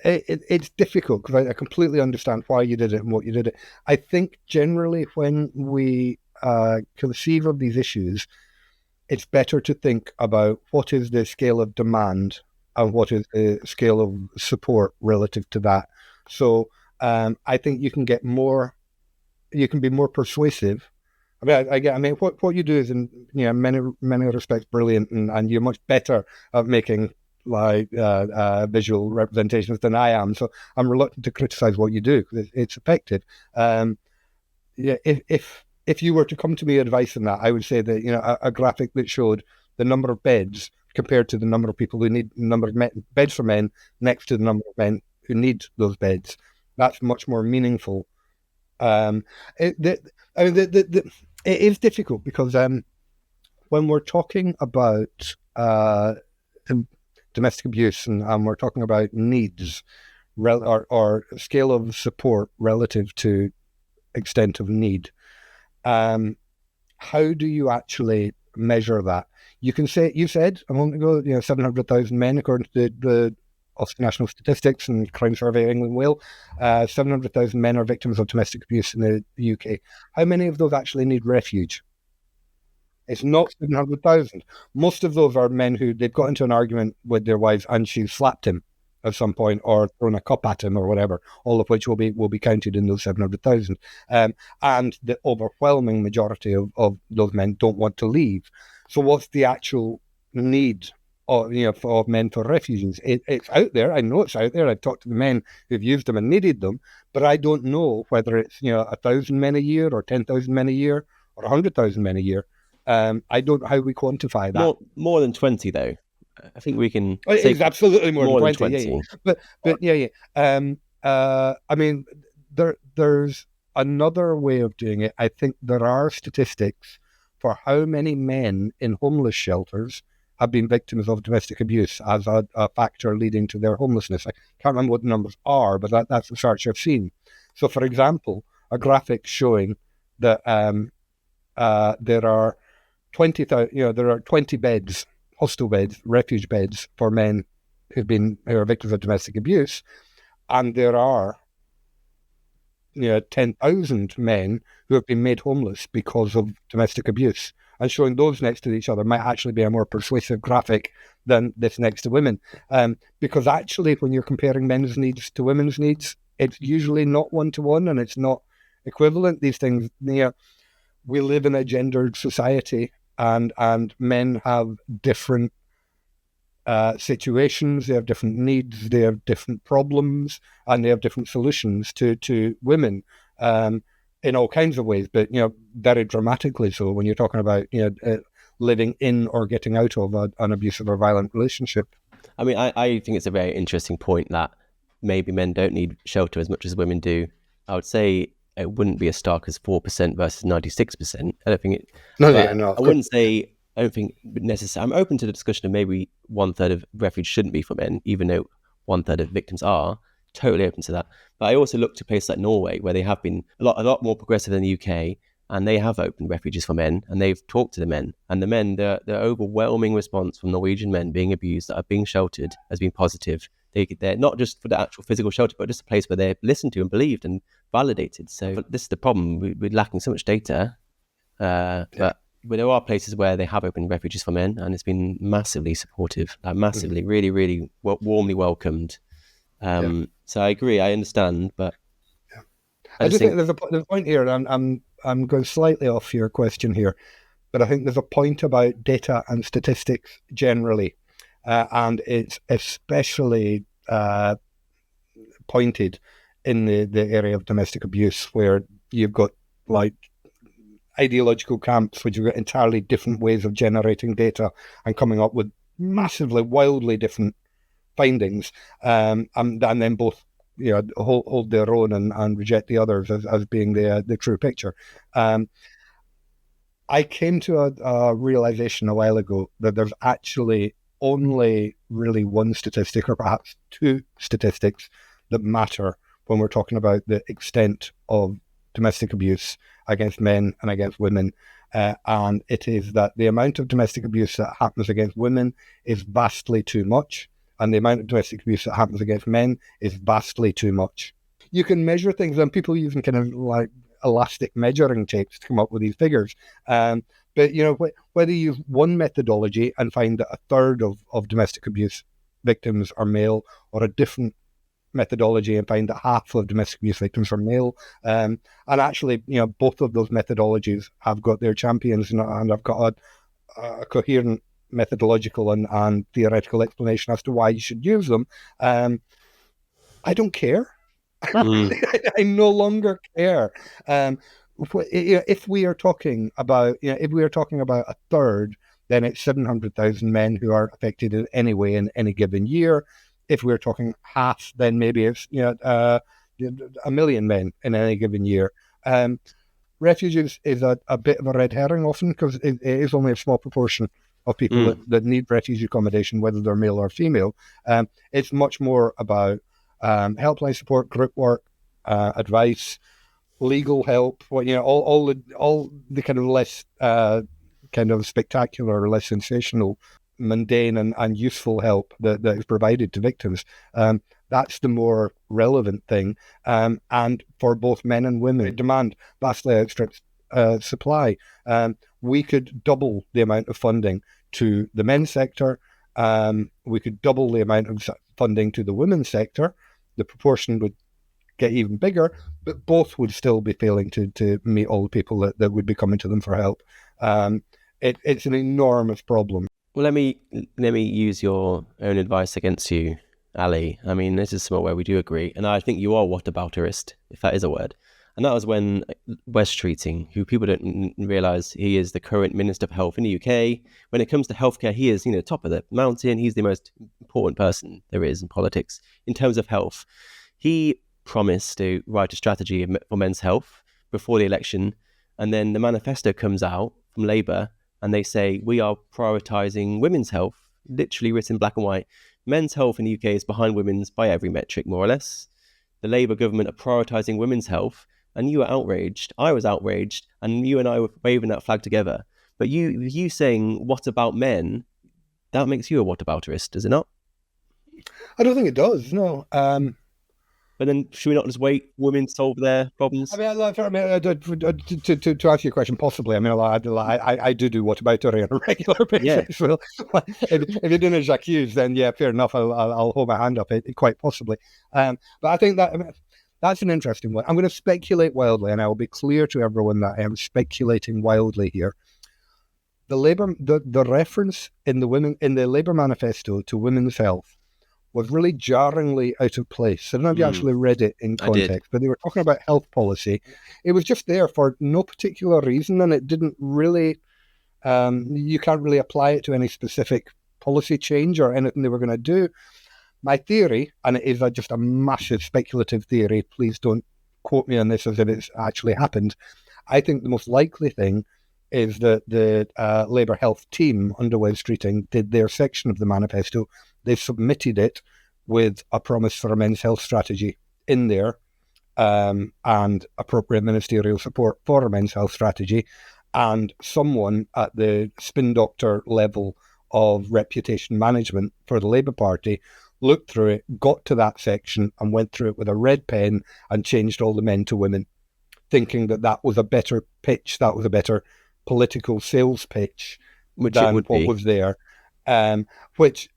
it's difficult because I completely understand why you did it and what you did it. I think generally when we conceive of these issues, it's better to think about what is the scale of demand and what is the scale of support relative to that. So I think you can be more persuasive. I mean, what you do is in many respects brilliant, and you're much better at making visual representations than I am. So I'm reluctant to criticize what you do because it's effective. If you were to come to me advice on that, I would say that a graphic that showed the number of beds compared to the number of people who need number of beds for men next to the number of men who need those beds. That's much more meaningful. It is difficult because when we're talking about domestic abuse and we're talking about needs or scale of support relative to extent of need, how do you actually measure that? You can say, you said a moment ago, 700,000 men according to the Office of National Statistics and Crime Survey of England and Wales, 700,000 men are victims of domestic abuse in the UK. How many of those actually need refuge? It's not 700,000. Most of those are men who they've got into an argument with their wives and she slapped him at some point or thrown a cup at him or whatever, all of which will be counted in those 700,000. And the overwhelming majority of those men don't want to leave. So what's the actual need of men for refugees? It's out there. I know it's out there. I've talked to the men who've used them and needed them, but I don't know whether it's 1,000 men a year or 10,000 men a year or 100,000 men a year. I don't know how we quantify that.
More than 20, though. I think we can.
It's absolutely more than 20. Yeah. But yeah. I mean, there's another way of doing it. I think there are statistics for how many men in homeless shelters have been victims of domestic abuse as a factor leading to their homelessness. I can't remember what the numbers are, but that's the search I've seen. So, for example, a graphic showing that there are 20 beds, hostel beds, refuge beds for men who are victims of domestic abuse, and there are 10,000 men who have been made homeless because of domestic abuse. And showing those next to each other might actually be a more persuasive graphic than this next to women. Because actually, when you're comparing men's needs to women's needs, it's usually not one-to-one and it's not equivalent. These things, we live in a gendered society and men have different situations, they have different needs, they have different problems, and they have different solutions to women in all kinds of ways, but very dramatically so when you're talking about living in or getting out of an abusive or violent relationship.
I mean, I think it's a very interesting point that maybe men don't need shelter as much as women do. I would say it wouldn't be as stark as 4% versus 96%. I don't think it. I wouldn't say. I don't think necessary. I'm open to the discussion of maybe 1/3 of refuge shouldn't be for men, even though 1/3 of victims are. Totally open to that. But I also look to places like Norway, where they have been a lot more progressive than the UK, and they have opened refuges for men, and they've talked to the men. And the men, the overwhelming response from Norwegian men being abused that are being sheltered has been positive. They're not just for the actual physical shelter, but just a place where they're listened to and believed and validated. So this is the problem. We're lacking so much data, but there are places where they have opened refuges for men, and it's been massively supportive, massively, really, really warmly welcomed. So I agree, I understand, but
I just think there's a point here, and I'm going slightly off your question here, but I think there's a point about data and statistics generally, and it's especially pointed in the area of domestic abuse, where you've got like ideological camps which have got entirely different ways of generating data and coming up with massively, wildly different findings, and then both hold their own and reject the others as being the true picture. I came to a realization a while ago that there's actually only really one statistic, or perhaps two statistics, that matter when we're talking about the extent of domestic abuse against men and against women. And it is that the amount of domestic abuse that happens against women is vastly too much, and the amount of domestic abuse that happens against men is vastly too much. You can measure things, and people using kind of like elastic measuring tapes to come up with these figures. But whether you use one methodology and find that a third of domestic abuse victims are male, or a different methodology and find that half of domestic abuse victims are male, and actually, both of those methodologies have got their champions, and I've got a coherent methodological and theoretical explanation as to why you should use them. I don't care. I no longer care. If we are talking about a third, then it's 700,000 men who are affected in any way in any given year. If we're talking half, then maybe it's 1 million men in any given year. Refuges is a bit of a red herring often, because it is only a small proportion of people that need refugee accommodation, whether they're male or female. It's much more about helpline support, group work, advice, legal help. All the kind of less kind of spectacular, less sensational, mundane and useful help that is provided to victims. That's the more relevant thing. And for both men and women, demand vastly outstrips supply. We could double the amount of funding to the men's sector. We could double the amount of funding to the women's sector. The proportion would get even bigger, but both would still be failing to meet all the people that would be coming to them for help. It's an enormous problem.
Well, let me use your own advice against you, Ali. I mean, this is somewhere where we do agree, and I think you are whatabouterist, if that is a word. And that was when West Treating, who people don't realise he is the current Minister for Health in the UK. When it comes to healthcare, he is, top of the mountain. He's the most important person there is in politics in terms of health. He promised to write a strategy for men's health before the election, and then the manifesto comes out from Labour, and they say, we are prioritising women's health, literally written black and white. Men's health in the UK is behind women's by every metric, more or less. The Labour government are prioritising women's health, and you were outraged. I was outraged, and you and I were waving that flag together. But you saying, what about men, that makes you a whatabouterist, does it not?
I don't think it does, no.
But then, should we not just wait women solve their problems?
I mean, to answer your question, possibly. I mean, I do whataboutery on a regular basis. Yeah. Well, if you're doing a Jacques Hughes, then yeah, fair enough. I'll hold my hand up. Quite possibly. But I think that's an interesting one. I'm going to speculate wildly, and I will be clear to everyone that I am speculating wildly here. The reference in the Labour manifesto to women's health was really jarringly out of place. I don't know if you actually read it in context, but they were talking about health policy. It was just there for no particular reason, and it didn't really, you can't really apply it to any specific policy change or anything they were going to do. My theory, and it is just a massive speculative theory, please don't quote me on this as if it's actually happened. I think the most likely thing is that the Labour health team under West Streeting did their section of the manifesto. They submitted it with a promise for a men's health strategy in there, and appropriate ministerial support for a men's health strategy. And someone at the spin doctor level of reputation management for the Labour Party looked through it, got to that section and went through it with a red pen and changed all the men to women, thinking that that was a better pitch, that was a better political sales pitch than what was there. Which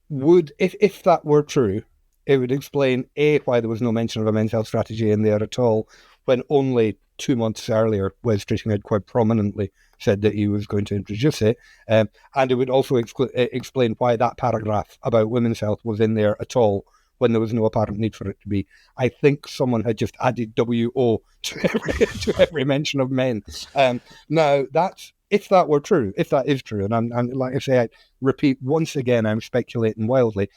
would, if that were true, it would explain, A, why there was no mention of a men's health strategy in there at all, when only 2 months earlier, Wes Streeting had quite prominently said that he was going to introduce it. And it would also explain why that paragraph about women's health was in there at all, when there was no apparent need for it to be. I think someone had just added WO to every mention of men. Now, that's, if that were true, if that is true, and I'm like I say, I repeat once again, I'm speculating wildly.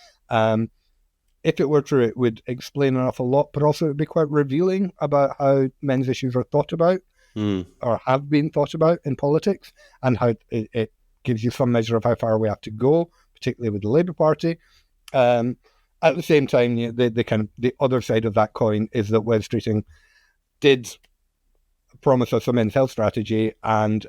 If it were true, it would explain an awful lot, but also it would be quite revealing about how men's issues are thought about or have been thought about in politics, and how it gives you some measure of how far we have to go, particularly with the Labour Party. At the same time, the other side of that coin is that Wes Streeting did promise us a men's health strategy, and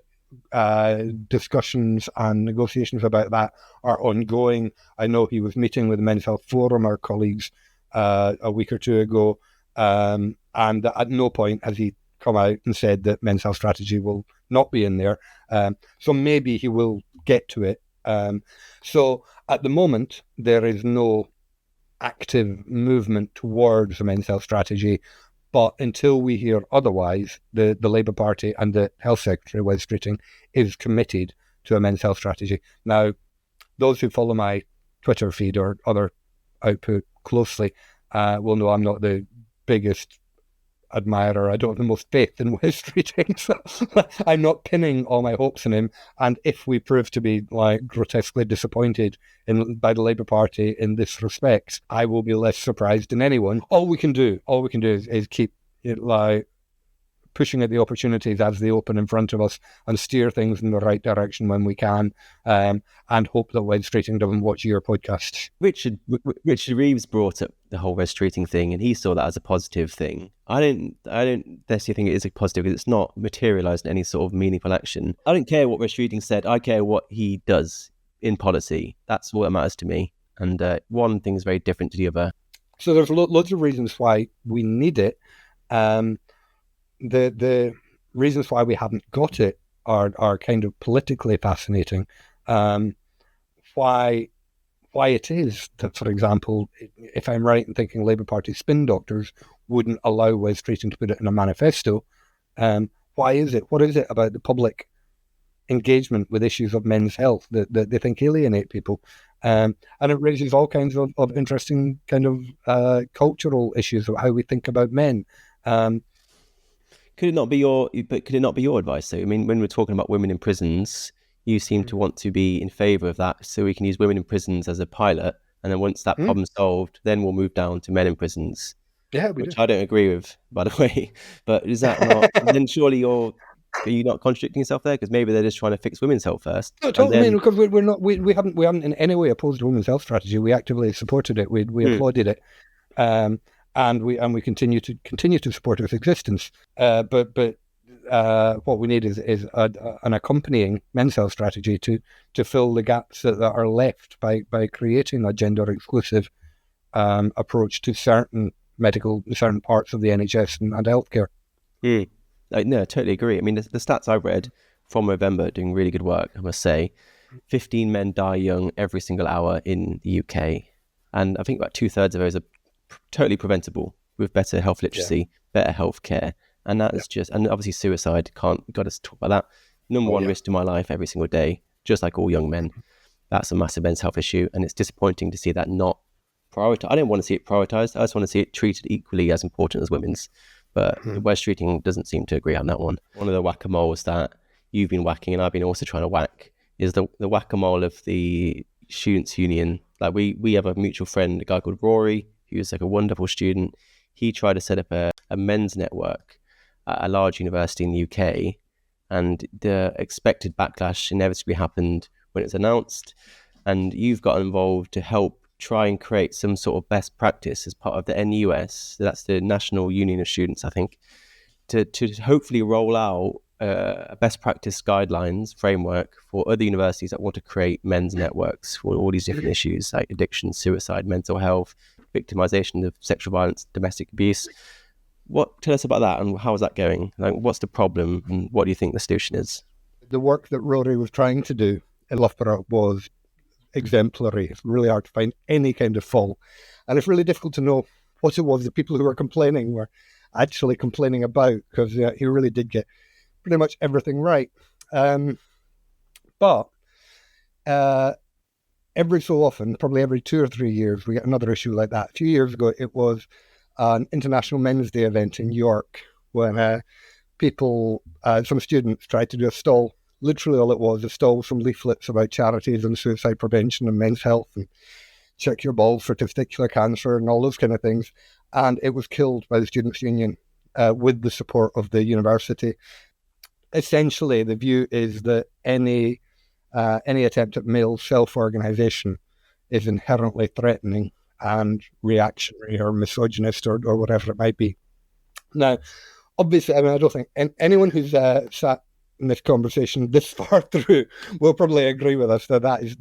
discussions and negotiations about that are ongoing. I know he was meeting with the Men's Health Forum, our colleagues, a week or two ago, and at no point has he come out and said that men's health strategy will not be in there. So maybe he will get to it. So at the moment, there is no active movement towards a men's health strategy. But until we hear otherwise, the Labour Party and the Health Secretary, Wes Streeting, is committed to a men's health strategy. Now, those who follow my Twitter feed or other output closely will know I'm not the biggest admirer. I don't have the most faith in Wes Streeting, so I'm not pinning all my hopes on him. And if we prove to be like grotesquely disappointed by the Labour Party in this respect, I will be less surprised than anyone. All we can do is keep it like pushing at the opportunities as they open in front of us and steer things in the right direction when we can, and hope that Wes Streeting doesn't watch your podcast.
Richard Reeves brought up the whole Wes Streeting thing, and he saw that as a positive thing. I don't necessarily think it is a positive, because it's not materialised in any sort of meaningful action. I don't care what Wes Streeting said. I care what he does in policy. That's what matters to me. And one thing is very different to the other.
So there's loads of reasons why we need it. The reasons why we haven't got it are kind of politically fascinating. Why it is that, for example, if I'm right in thinking Labour Party spin doctors wouldn't allow Wes Streeting to put it in a manifesto, why is it? What is it about the public engagement with issues of men's health that they think alienate people? And it raises all kinds of interesting kind of cultural issues of how we think about men.
Could it not be your advice, though? I mean, when we're talking about women in prisons, you seem to want to be in favour of that, so we can use women in prisons as a pilot, and then once that problem's solved, then we'll move down to men in prisons.
Yeah,
which I don't agree with, by the way. But is that not? Then surely are you not contradicting yourself there? Because maybe they're just trying to fix women's health first.
No, totally. I mean, because we haven't in any way opposed women's health strategy. We actively supported it. We applauded it. And we continue to support its existence. But what we need is an accompanying men's health strategy to fill the gaps that are left by creating a gender exclusive approach to certain parts of the NHS and healthcare.
No, I totally agree. I mean, the stats I've read from November are doing really good work, I must say. 15 men die young every single hour in the UK, and I think about 2/3 of those are totally preventable with better health literacy, better health care. And that's just, and obviously suicide, got to talk about that. Number one risk to my life every single day, just like all young men. That's a massive men's health issue, and it's disappointing to see that not prioritized. I don't want to see it prioritized. I just want to see it treated equally as important as women's. But Wes Streeting doesn't seem to agree on that one. One of the whack-a-moles that you've been whacking and I've been also trying to whack is the whack-a-mole of the students' union. Like we have a mutual friend, a guy called Rory, who's like a wonderful student. He tried to set up a men's network at a large university in the UK, and the expected backlash inevitably happened when it's announced. And you've got involved to help try and create some sort of best practice as part of the NUS, so that's the National Union of Students, I think, to hopefully roll out a best practice guidelines framework for other universities that want to create men's networks for all these different issues like addiction, suicide, mental health, victimization of sexual violence, domestic abuse. Tell us about that, and how is that going? Like, what's the problem, and what do you think the solution is?
The work that Rory was trying to do in Loughborough was exemplary. It's really hard to find any kind of fault. And it's really difficult to know what it was the people who were complaining were actually complaining about, because he really did get pretty much everything right. But every so often, probably every 2 or 3 years, we get another issue like that. A few years ago, it was an International Men's Day event in York when some students tried to do a stall. Literally all it was, a stall with some leaflets about charities and suicide prevention and men's health and check your balls for testicular cancer and all those kind of things. And it was killed by the Students' Union with the support of the university. Essentially, the view is that any attempt at male self-organisation is inherently threatening and reactionary or misogynist or whatever it might be. Now, obviously, I don't think anyone who's sat in this conversation this far through will probably agree with us that is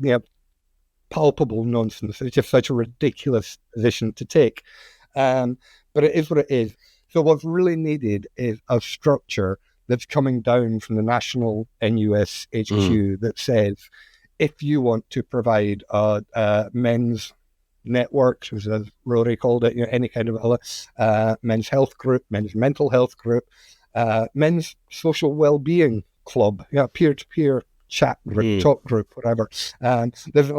palpable nonsense. It's just such a ridiculous position to take. But it is what it is. So what's really needed is a structure that's coming down from the national NUS HQ that says, if you want to provide a men's network, as Rory called it, any kind of men's health group, men's mental health group, men's social well-being club, peer-to-peer chat group, talk group, whatever. There's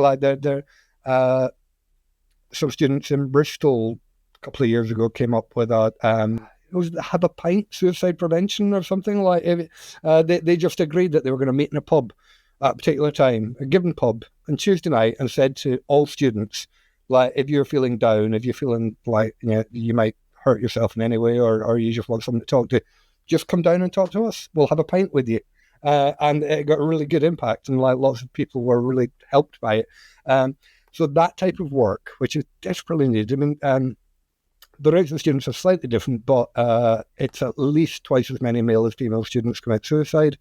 some students in Bristol a couple of years ago came up with have a pint suicide prevention or something like it. They just agreed that they were going to meet in a pub at a particular time, a given pub, on Tuesday night, and said to all students, like, if you're feeling down, if you're feeling like you might hurt yourself in any way, or you just want someone to talk to, just come down and talk to us. We'll have a pint with you. And it got a really good impact, and lots of people were really helped by it. So that type of work, which is desperately needed. The rates of students are slightly different, but it's at least twice as many male as female students commit suicide.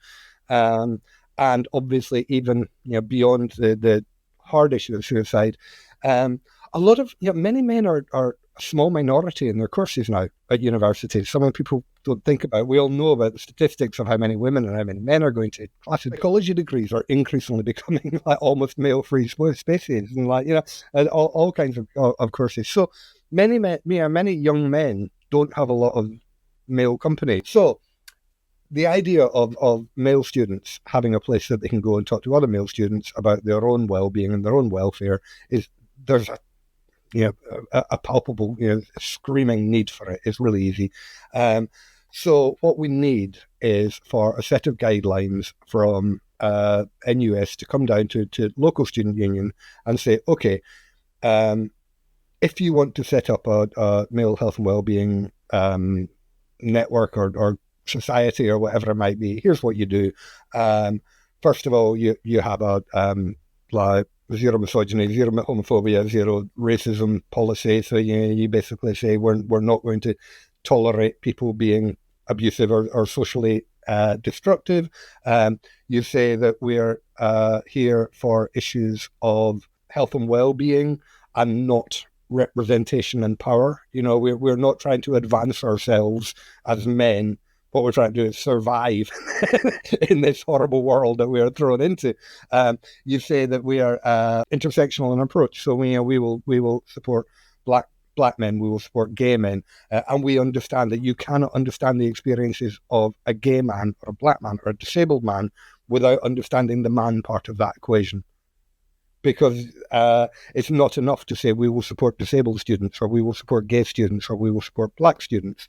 And obviously, even beyond the hard issue of suicide, a lot of many men are a small minority in their courses now at universities. Some of the people don't think about. We all know about the statistics of how many women and how many men are going to classes. Psychology degrees are increasingly becoming almost male-free spaces, and all kinds of courses. So many young men don't have a lot of male company. So the idea of male students having a place that they can go and talk to other male students about their own well-being and their own welfare there's a palpable, screaming need for it. It's really easy. So what we need is for a set of guidelines from NUS to come down to local student union and say, okay, if you want to set up a male health and wellbeing network or society or whatever it might be, here's what you do. First of all, you have a zero misogyny, zero homophobia, zero racism policy. So you basically say we're not going to tolerate people being abusive or socially destructive. You say that we're here for issues of health and well-being and not representation and power. We're not trying to advance ourselves as men. What we're trying to do is survive in this horrible world that we are thrown into. You say that we are intersectional in approach, so we will support black men, we will support gay men, and we understand that you cannot understand the experiences of a gay man or a black man or a disabled man without understanding the man part of that equation. Because it's not enough to say we will support disabled students or we will support gay students or we will support black students,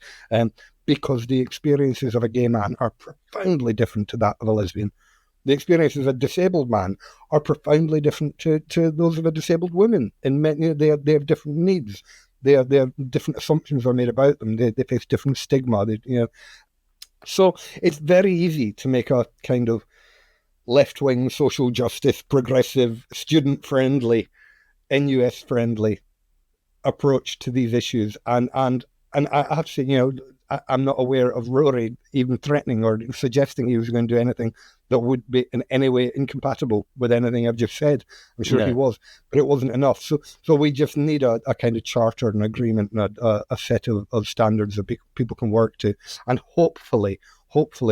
because the experiences of a gay man are profoundly different to that of a lesbian. The experiences of a disabled man are profoundly different to those of a disabled woman. And they have different needs. They have different assumptions are made about them. They face different stigma. So it's very easy to make a kind of left-wing, social justice, progressive, student-friendly, NUS-friendly approach to these issues. And I have to say, I'm not aware of Rory even threatening or suggesting he was going to do anything that would be in any way incompatible with anything I've just said. I'm sure he was, but it wasn't enough. So we just need a kind of charter, an agreement, and a set of standards that people can work to, and hopefully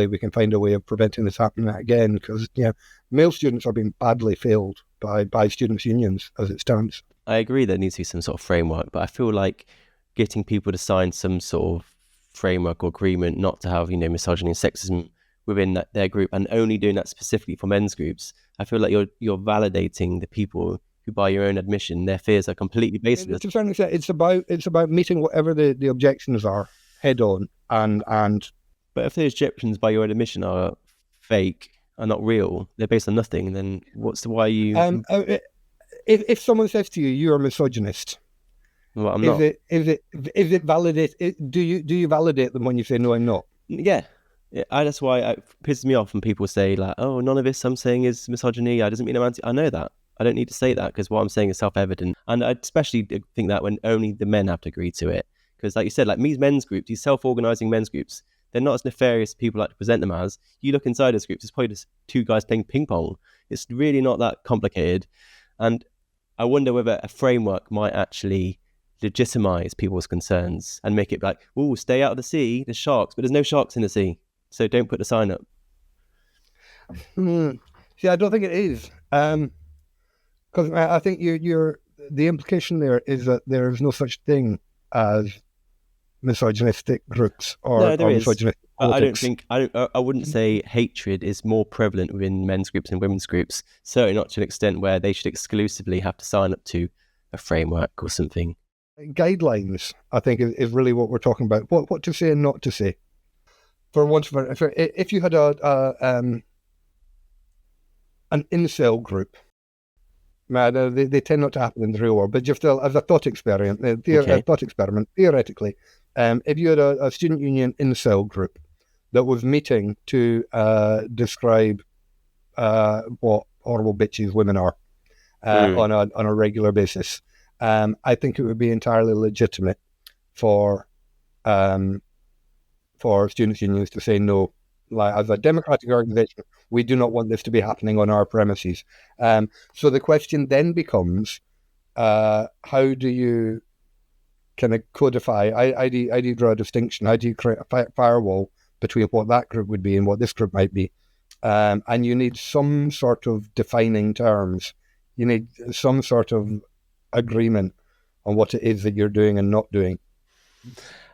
we can find a way of preventing this happening again, because male students are being badly failed by students' unions as it stands.
I agree there needs to be some sort of framework, but I feel like getting people to sign some sort of framework or agreement not to have, misogyny and sexism within their group, and only doing that specifically for men's groups, I feel like you're validating the people who, by your own admission, their fears are completely baseless.
To a certain extent, it's about meeting whatever the objections are head on, and
but if those objections, by your own admission, are fake, are not real, they're based on nothing, then why are you?
If someone says to you, "You're a misogynist,"
well, I'm not.
Is it validate? Do you validate them when you say, "No, I'm not"?
Yeah. That's why it pisses me off when people say like, "Oh, none of this I'm saying is misogyny. I doesn't mean I'm anti." I know that. I don't need to say that, because what I'm saying is self-evident. And I especially think that when only the men have to agree to it, because like you said, like these men's groups, these self-organizing men's groups, they're not as nefarious as people like to present them as. You look inside those groups, it's probably just two guys playing ping pong. It's really not that complicated. And I wonder whether a framework might actually legitimize people's concerns and make it like, "Oh, stay out of the sea, there's sharks," but there's no sharks in the sea, so don't put the sign up.
See, I don't think it is, because I think the implication there is that there is no such thing as misogynistic groups or misogynistic politics.
I wouldn't say hatred is more prevalent within men's groups and women's groups, certainly not to an extent where they should exclusively have to sign up to a framework or something.
Guidelines, I think, is really what we're talking about. What to say and not to say. If you had an incel group, they tend not to happen in the real world, but just as a thought experiment, theoretically, if you had a student union incel group that was meeting to describe what horrible bitches women are on a regular basis, I think it would be entirely legitimate for students' unions to say no. Like, as a democratic organization, we do not want this to be happening on our premises. So the question then becomes, how do you kind of codify? How do you draw a distinction? How do you create a firewall between what that group would be and what this group might be? And you need some sort of defining terms. You need some sort of agreement on what it is that you're doing and not doing.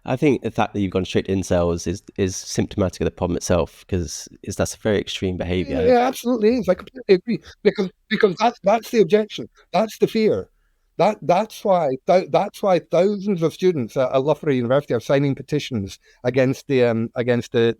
I think the fact that you've gone straight to incels is symptomatic of the problem itself, because that's a very extreme behaviour.
Yeah, absolutely is. I completely agree, because that's the objection. That's the fear. That's why thousands of students at Loughborough University are signing petitions against the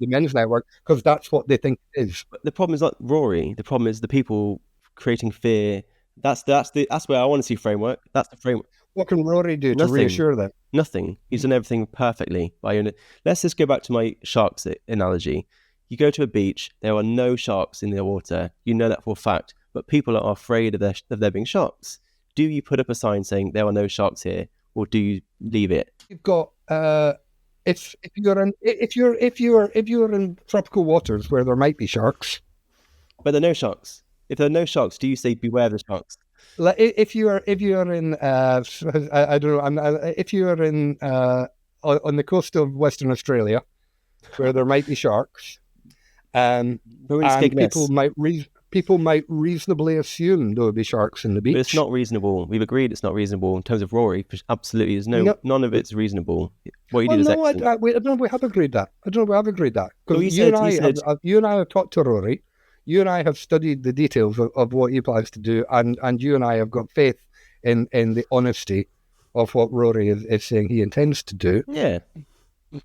men's network, because that's what they think it is.
But the problem is not Rory. The problem is the people creating fear. That's where I want to see framework. That's the framework.
What can Rory do to reassure them?
Nothing. He's done everything perfectly. Let's just go back to my sharks analogy. You go to a beach, there are no sharks in the water. You know that for a fact, but people are afraid of there being sharks. Do you put up a sign saying there are no sharks here, or do you leave it?
You've got if you're in tropical waters where there might be sharks,
but there are no sharks. If there are no sharks, do you say beware of the sharks?
Like if you're in I don't know, if you're in on the coast of Western Australia, where there might be sharks, and people might reasonably assume there will be sharks in the beach.
But it's not reasonable. We've agreed it's not reasonable in terms of Rory. Absolutely, there's none of it's reasonable. What you did is excellent.
I don't know. We have agreed that. Because you and I have talked to Rory. You and I have studied the details of what he plans to do, and you and I have got faith in the honesty of what Rory is saying he intends to do.
Yeah,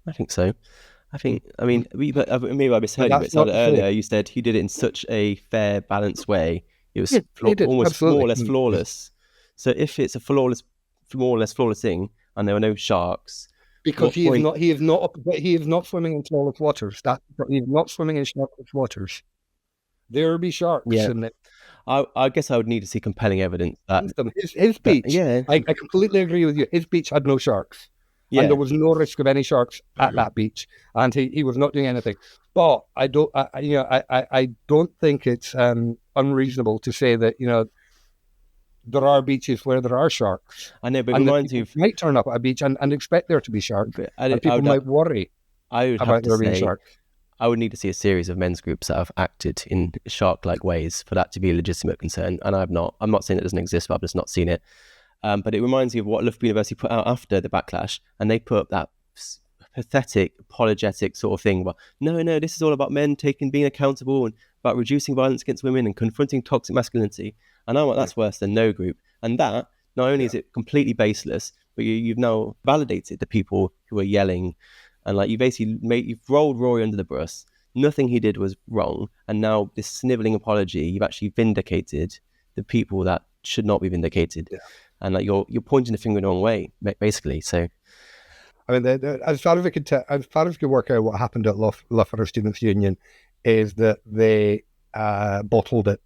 I think so. Maybe I misheard you, but earlier you said he did it in such a fair, balanced way. It was almost more or less flawless. So if it's a more or less flawless thing, and there are no sharks,
because he is not swimming in flawless waters. He is not swimming in sharkless waters. There will be sharks in it.
I guess I would need to see compelling evidence that
his beach. I completely agree with you. His beach had no sharks, and
Yeah.
there was no risk of any sharks at that beach, and he was not doing anything. But I don't think it's unreasonable to say that there are beaches where there are sharks,
I know, but it
and that
reminds me
people
of.
might turn up at a beach and expect there to be sharks,
But
and people might worry
I would have
about
to
there being
say,
sharks.
I would need to see a series of men's groups that have acted in shark-like ways for that to be a legitimate concern. And I'm not saying it doesn't exist, but I've just not seen it. But it reminds me of what Loughborough University put out after the backlash, and they put up that pathetic, apologetic sort of thing. Well, no, this is all about men being accountable and about reducing violence against women and confronting toxic masculinity. And I want that's worse than no group. And that not only is it completely baseless, but you've now validated the people who are yelling, and like you've rolled Rory under the bus. Nothing he did was wrong, and now this snivelling apology, you've actually vindicated the people that should not be vindicated.
Yeah.
And like you're pointing the finger in the wrong way, basically. So,
I mean, as far as we could work out what happened at Loughborough Students' Union, is that they bottled it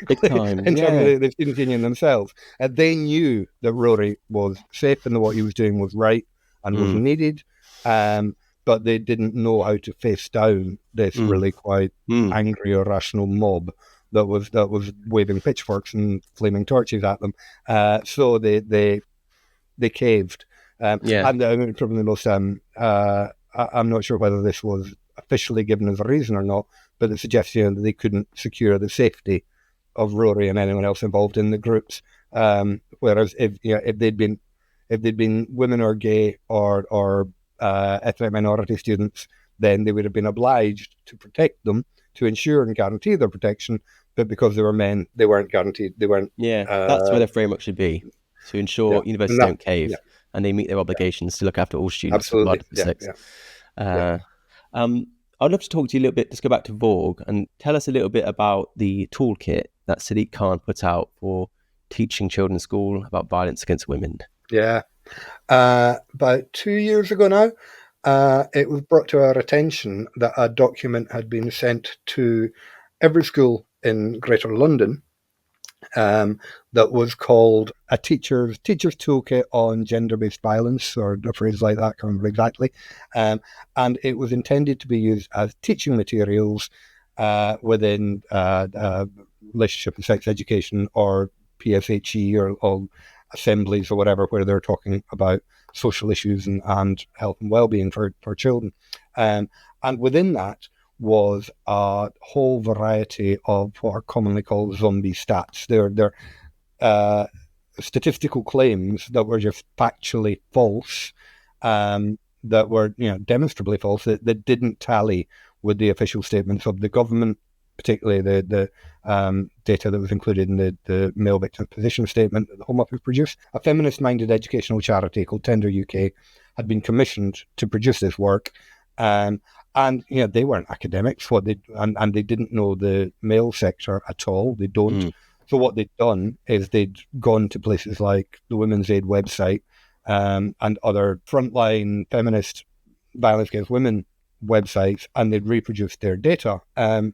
big time,
in terms of the Students' Union themselves. They knew that Rory was safe and that what he was doing was right and was needed, but they didn't know how to face down this really quite angry, irrational mob that was waving pitchforks and flaming torches at them. So they caved. And probably the most, I'm not sure whether this was officially given as a reason or not, but the suggestion that they couldn't secure the safety of Rory and anyone else involved in the groups. Whereas if they'd been women or gay or ethnic minority students, then they would have been obliged to protect them, to ensure and guarantee their protection. But because they were men, they weren't guaranteed. They weren't.
That's where the framework should be, to ensure universities don't cave and they meet their obligations to look after all students.
Absolutely.
I'd love to talk to you a little bit, just go back to Fogg and tell us a little bit about the toolkit that Sadiq Khan put out for teaching children in school about violence against women.
Yeah. About 2 years ago now, it was brought to our attention that a document had been sent to every school in Greater London that was called a teacher's toolkit on gender-based violence, or a phrase like that, I can't remember exactly. And it was intended to be used as teaching materials within relationship and sex education, or PSHE, or assemblies or whatever, where they're talking about social issues and health and well-being for children. And within that was a whole variety of what are commonly called zombie stats. They're statistical claims that were just factually false, that were demonstrably false, that didn't tally with the official statements of the government, particularly the data that was included in the male victim position statement that the Home Office produced. A feminist-minded educational charity called Tender UK had been commissioned to produce this work, and they weren't academics. And they didn't know the male sector at all. They don't. So what they'd done is they'd gone to places like the Women's Aid website and other frontline feminist violence against women websites, and they'd reproduced their data,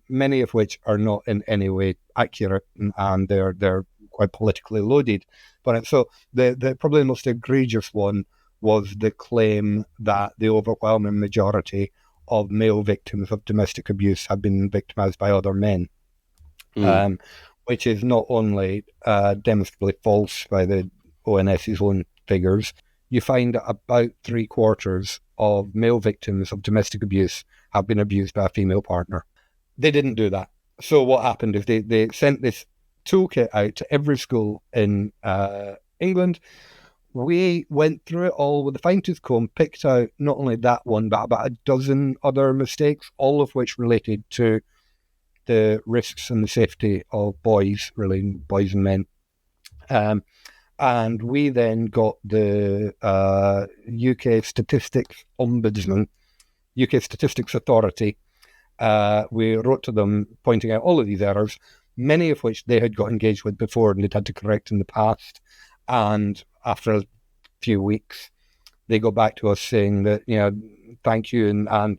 many of which are not in any way accurate, and they're quite politically loaded. But so the probably the most egregious one was the claim that the overwhelming majority of male victims of domestic abuse have been victimized by other men, which is not only demonstrably false by the ONS's own figures. You find that about 3/4 of male victims of domestic abuse have been abused by a female partner. They didn't do that. So what happened is they sent this toolkit out to every school in England. We went through it all with a fine-tooth comb, picked out not only that one, but about a dozen other mistakes, all of which related to the risks and the safety of boys, really boys and men. And we then got the UK Statistics Ombudsman, UK Statistics Authority. We wrote to them pointing out all of these errors, many of which they had got engaged with before and they'd had to correct in the past. And after a few weeks, they got back to us saying that, thank you, and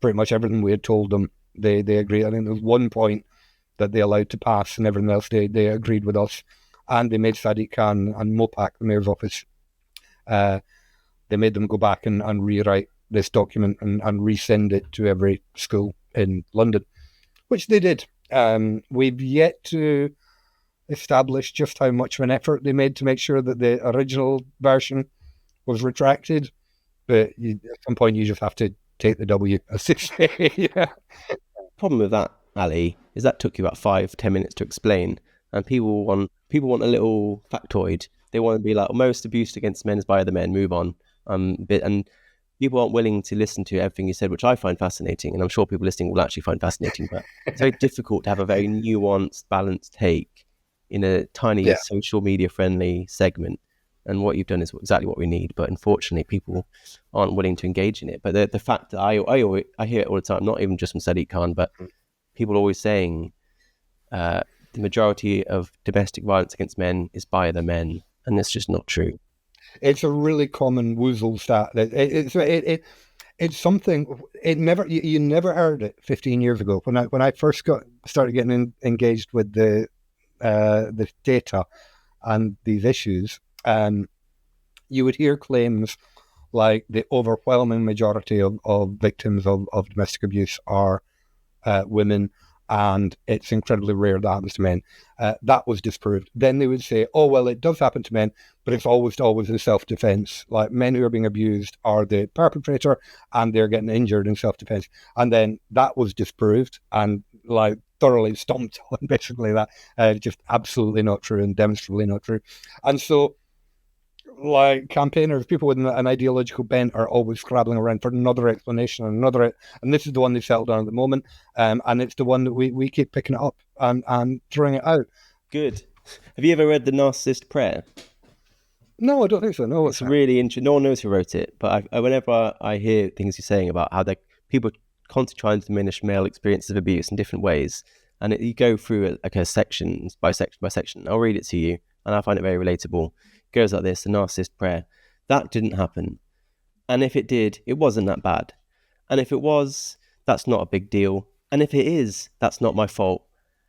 pretty much everything we had told them, they agreed. I think there was one point that they allowed to pass, and everything else they agreed with us. And they made Sadiq Khan and Mopak, the mayor's office, they made them go back and rewrite this document and resend it to every school in London, which they did. We've yet to establish just how much of an effort they made to make sure that the original version was retracted. But at some point, you just have to take the W, as they say. Yeah.
Problem with that, Ali, is that took you about 5-10 minutes to explain, and people want a little factoid. They want to be like, most abuse against men is by other men. Move on. And people aren't willing to listen to everything you said, which I find fascinating, and I'm sure people listening will actually find fascinating. But it's very difficult to have a very nuanced, balanced take in a tiny social media friendly segment. And what you've done is exactly what we need. But unfortunately, people aren't willing to engage in it. But the fact that I hear it all the time, not even just from Sadiq Khan, but people always saying the majority of domestic violence against men is by the men. And it's just not true.
It's a really common woozle stat. It's something. You never heard it 15 years ago when I first started getting engaged with the data and these issues. You would hear claims like the overwhelming majority of victims of domestic abuse are women, and it's incredibly rare that happens to men. That was disproved. Then they would say, oh, well, it does happen to men, but it's always in self-defense. Like, men who are being abused are the perpetrator, and they're getting injured in self-defense. And then that was disproved and like thoroughly stomped on basically that. Just absolutely not true and demonstrably not true. And so, like, campaigners, people with an ideological bent are always scrabbling around for another explanation and another, and this is the one they've settled on at the moment, and it's the one that we keep picking it up and throwing it out.
Good. Have you ever read The Narcissist Prayer?
No, I don't think so. No,
it's really interesting. No one knows who wrote it, but whenever I hear things you're saying about how people constantly trying to diminish male experiences of abuse in different ways, and you go through a section by section. I'll read it to you, and I find it very relatable. Goes like this: the narcissist prayer. That didn't happen. And if it did, it wasn't that bad. And if it was, that's not a big deal. And if it is, that's not my fault.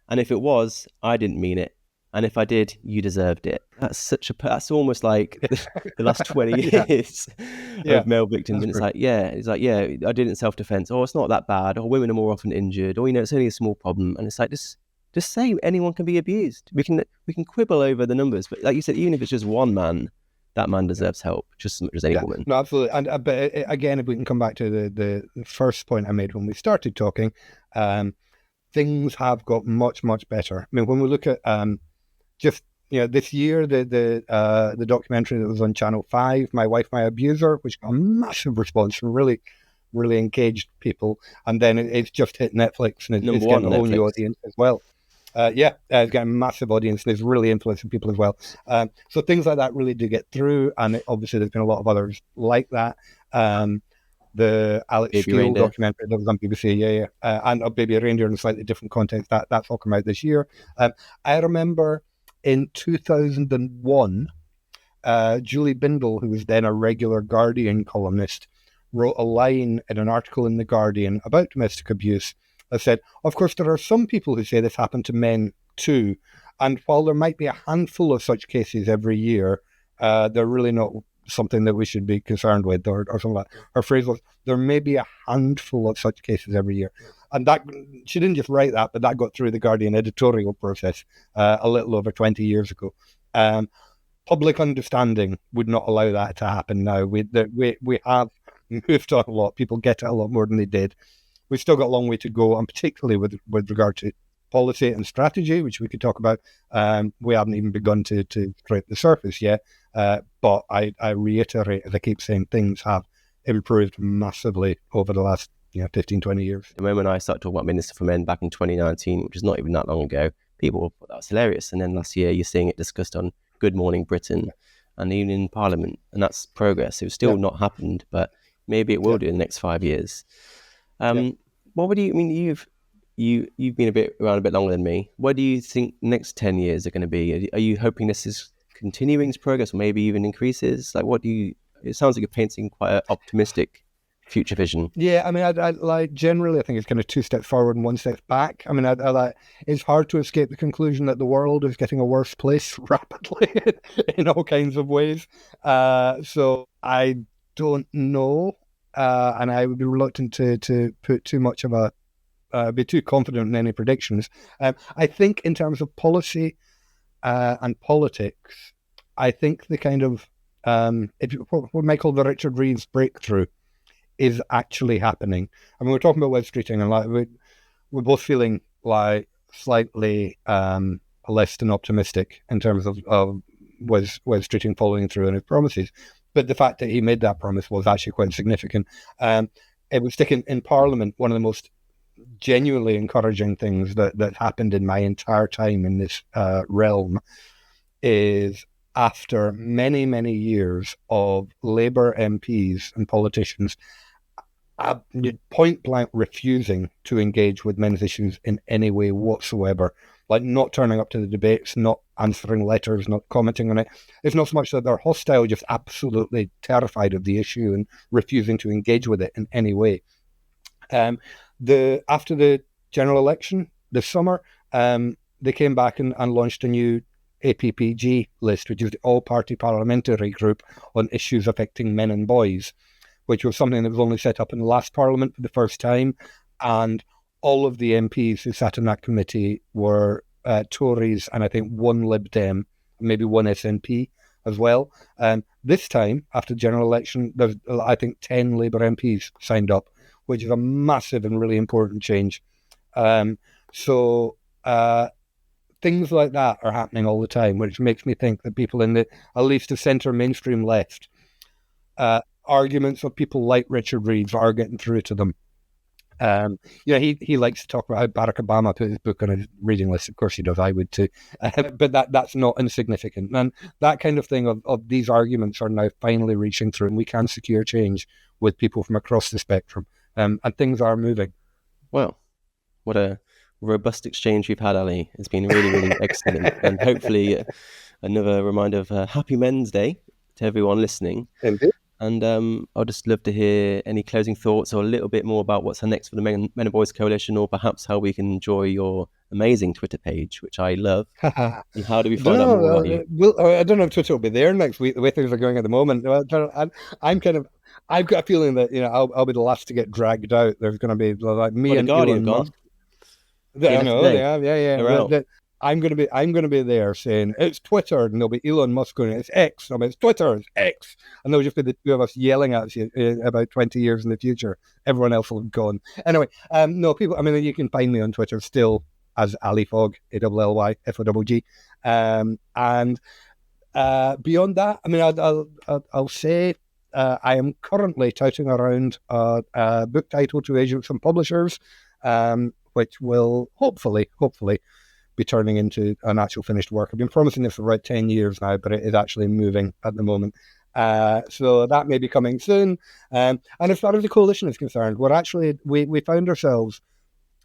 And if it was, I didn't mean it. And if I did, you deserved it. That's almost like the last 20 years of male victims. And it's like, I did it in self-defense. Oh, it's not that bad. Or women are more often injured. Or, it's only a small problem. And it's like, just say anyone can be abused. We can quibble over the numbers, but like you said, even if it's just one man, that man deserves help just as much as any woman.
No, absolutely. And but again, if we can come back to the first point I made when we started talking, things have got much, much better. I mean, when we look at this year, the documentary that was on Channel 5, My Wife, My Abuser, which got a massive response from really, really engaged people, and then it's just hit Netflix and it's getting a whole new audience as well. It's got a massive audience and it's really influencing people as well. So things like that really do get through, and obviously there's been a lot of others like that. The Alex Steele documentary that was on BBC, and Baby Reindeer in a slightly different context. That's all come out this year. I remember in 2001, Julie Bindel, who was then a regular Guardian columnist, wrote a line in an article in The Guardian about domestic abuse. I said, of course, there are some people who say this happened to men too. And while there might be a handful of such cases every year, they're really not something that we should be concerned with or something like that. Her phrase was, there may be a handful of such cases every year. And that, she didn't just write that, but that got through the Guardian editorial process a little over 20 years ago. Public understanding would not allow that to happen now. We have moved on a lot. People get it a lot more than they did. We've still got a long way to go, and particularly with regard to policy and strategy, which we could talk about. We haven't even begun to scrape the surface yet. But I reiterate, as I keep saying, things have improved massively over the last 15, 20 years.
The moment I started talking about Minister for Men back in 2019, which is not even that long ago, people thought that was hilarious. And then last year, you're seeing it discussed on Good Morning Britain and even in Parliament, and that's progress. It's still not happened, but maybe it will do in the next 5 years. What would you? I mean, you've been around a bit longer than me. What do you think next 10 years are going to be? Are you hoping this is continuing to progress, or maybe even increases? Like, it sounds like you're painting quite an optimistic future vision.
Yeah, I mean, I generally, I think it's kind of 2 steps forward and 1 step back. I mean, it's hard to escape the conclusion that the world is getting a worse place rapidly in all kinds of ways. So I don't know, and I would be reluctant to put too much of be too confident in any predictions. I think in terms of policy and politics, I think the kind of what we might call the Richard Reeves breakthrough is actually happening. I mean, we're talking about Web Streeting, and like we're both feeling like slightly less than optimistic in terms of Web Streeting following through on his promises. But the fact that he made that promise was actually quite significant. It was sticking in Parliament. One of the most genuinely encouraging things that happened in my entire time in this realm is after many, many years of Labour MPs and politicians point blank refusing to engage with men's issues in any way whatsoever, like not turning up to the debates, not answering letters, not commenting on it. It's not so much that they're hostile, just absolutely terrified of the issue and refusing to engage with it in any way. After the general election this summer, they came back and launched a new APPG list, which is the all-party parliamentary group on issues affecting men and boys, which was something that was only set up in the last Parliament for the first time. And all of the MPs who sat in that committee were Tories, and I think one Lib Dem, maybe one SNP as well. This time, after the general election, there's, I think, 10 Labour MPs signed up, which is a massive and really important change. So things like that are happening all the time, which makes me think that people in at least the centre mainstream left, arguments of people like Richard Reeves are getting through to them. He likes to talk about how Barack Obama put his book on his reading list. Of course he does, I would too. But that's not insignificant. And that kind of thing of these arguments are now finally reaching through, and we can secure change with people from across the spectrum. And things are moving.
Well, what a robust exchange we've had, Ali. It's been really, really excellent. And hopefully another reminder of Happy Men's Day to everyone listening.
Indeed.
And I'd just love to hear any closing thoughts or a little bit more about what's next for the Men and Boys Coalition, or perhaps how we can enjoy your amazing Twitter page, which I love. And how do we find out more about you?
Well, I don't know if Twitter will be there next week, the way things are going at the moment. I've got a feeling that I'll be the last to get dragged out. There's going to be like me and Elon Musk. I know, yeah. I'm going to be there saying it's Twitter, and there'll be Elon Musk going, it's X. It's Twitter, it's X, and there'll just be the two of us yelling at you about 20 years in the future. Everyone else will have gone. Anyway, no, people. I mean, you can find me on Twitter still as Ali Fogg, ALLYFOGG, and beyond that, I mean, I'll say I am currently touting around a book title to agents and publishers, which will hopefully be turning into an actual finished work. I've been promising this for about 10 years now, but it is actually moving at the moment. So that may be coming soon. And as far as the coalition is concerned, we found ourselves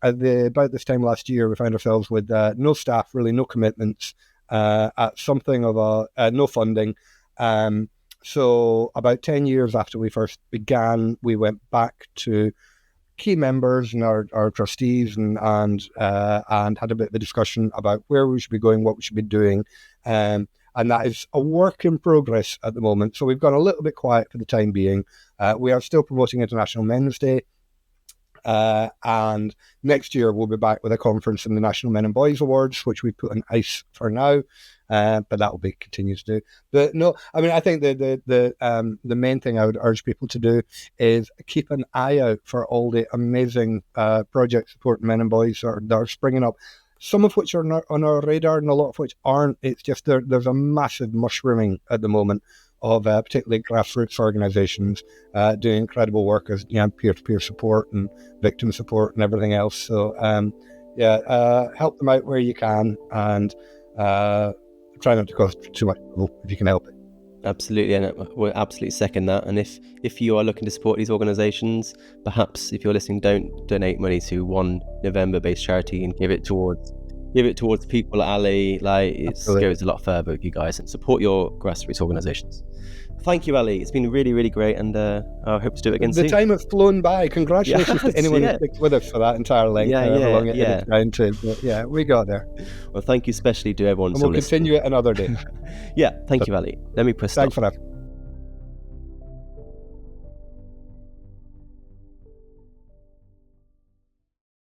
about this time last year, we found ourselves with no staff, really no commitments, at something of no funding. So about 10 years after we first began, we went back to key members and our trustees and had a bit of a discussion about where we should be going, what we should be doing. And that is a work in progress at the moment. So we've gone a little bit quiet for the time being. We are still promoting International Men's Day. And next year we'll be back with a conference in the National Men and Boys Awards, which we put on ice for now. But that will be continued to do. But no, I mean, I think the main thing I would urge people to do is keep an eye out for all the amazing projects supporting men and boys that are springing up. Some of which are not on our radar, and a lot of which aren't. It's just there's a massive mushrooming at the moment of particularly grassroots organisations doing incredible work as peer-to-peer support and victim support and everything else. So help them out where you can, and try not to cost too much if you can help it.
Absolutely, and we'll absolutely second that. And if you are looking to support these organisations, perhaps if you're listening, don't donate money to one November-based charity and give it towards people at Ali. It goes a lot further with you guys, and support your grassroots organisations. Thank you, Ali. It's been really, really great, and I hope to do it again soon.
The time has flown by. Congratulations to anyone who sticks with us for that entire length. We got there.
Well, thank you especially to everyone.
And we'll continue it another day.
Thank you, Ali. Let me press stop.
Thanks for that.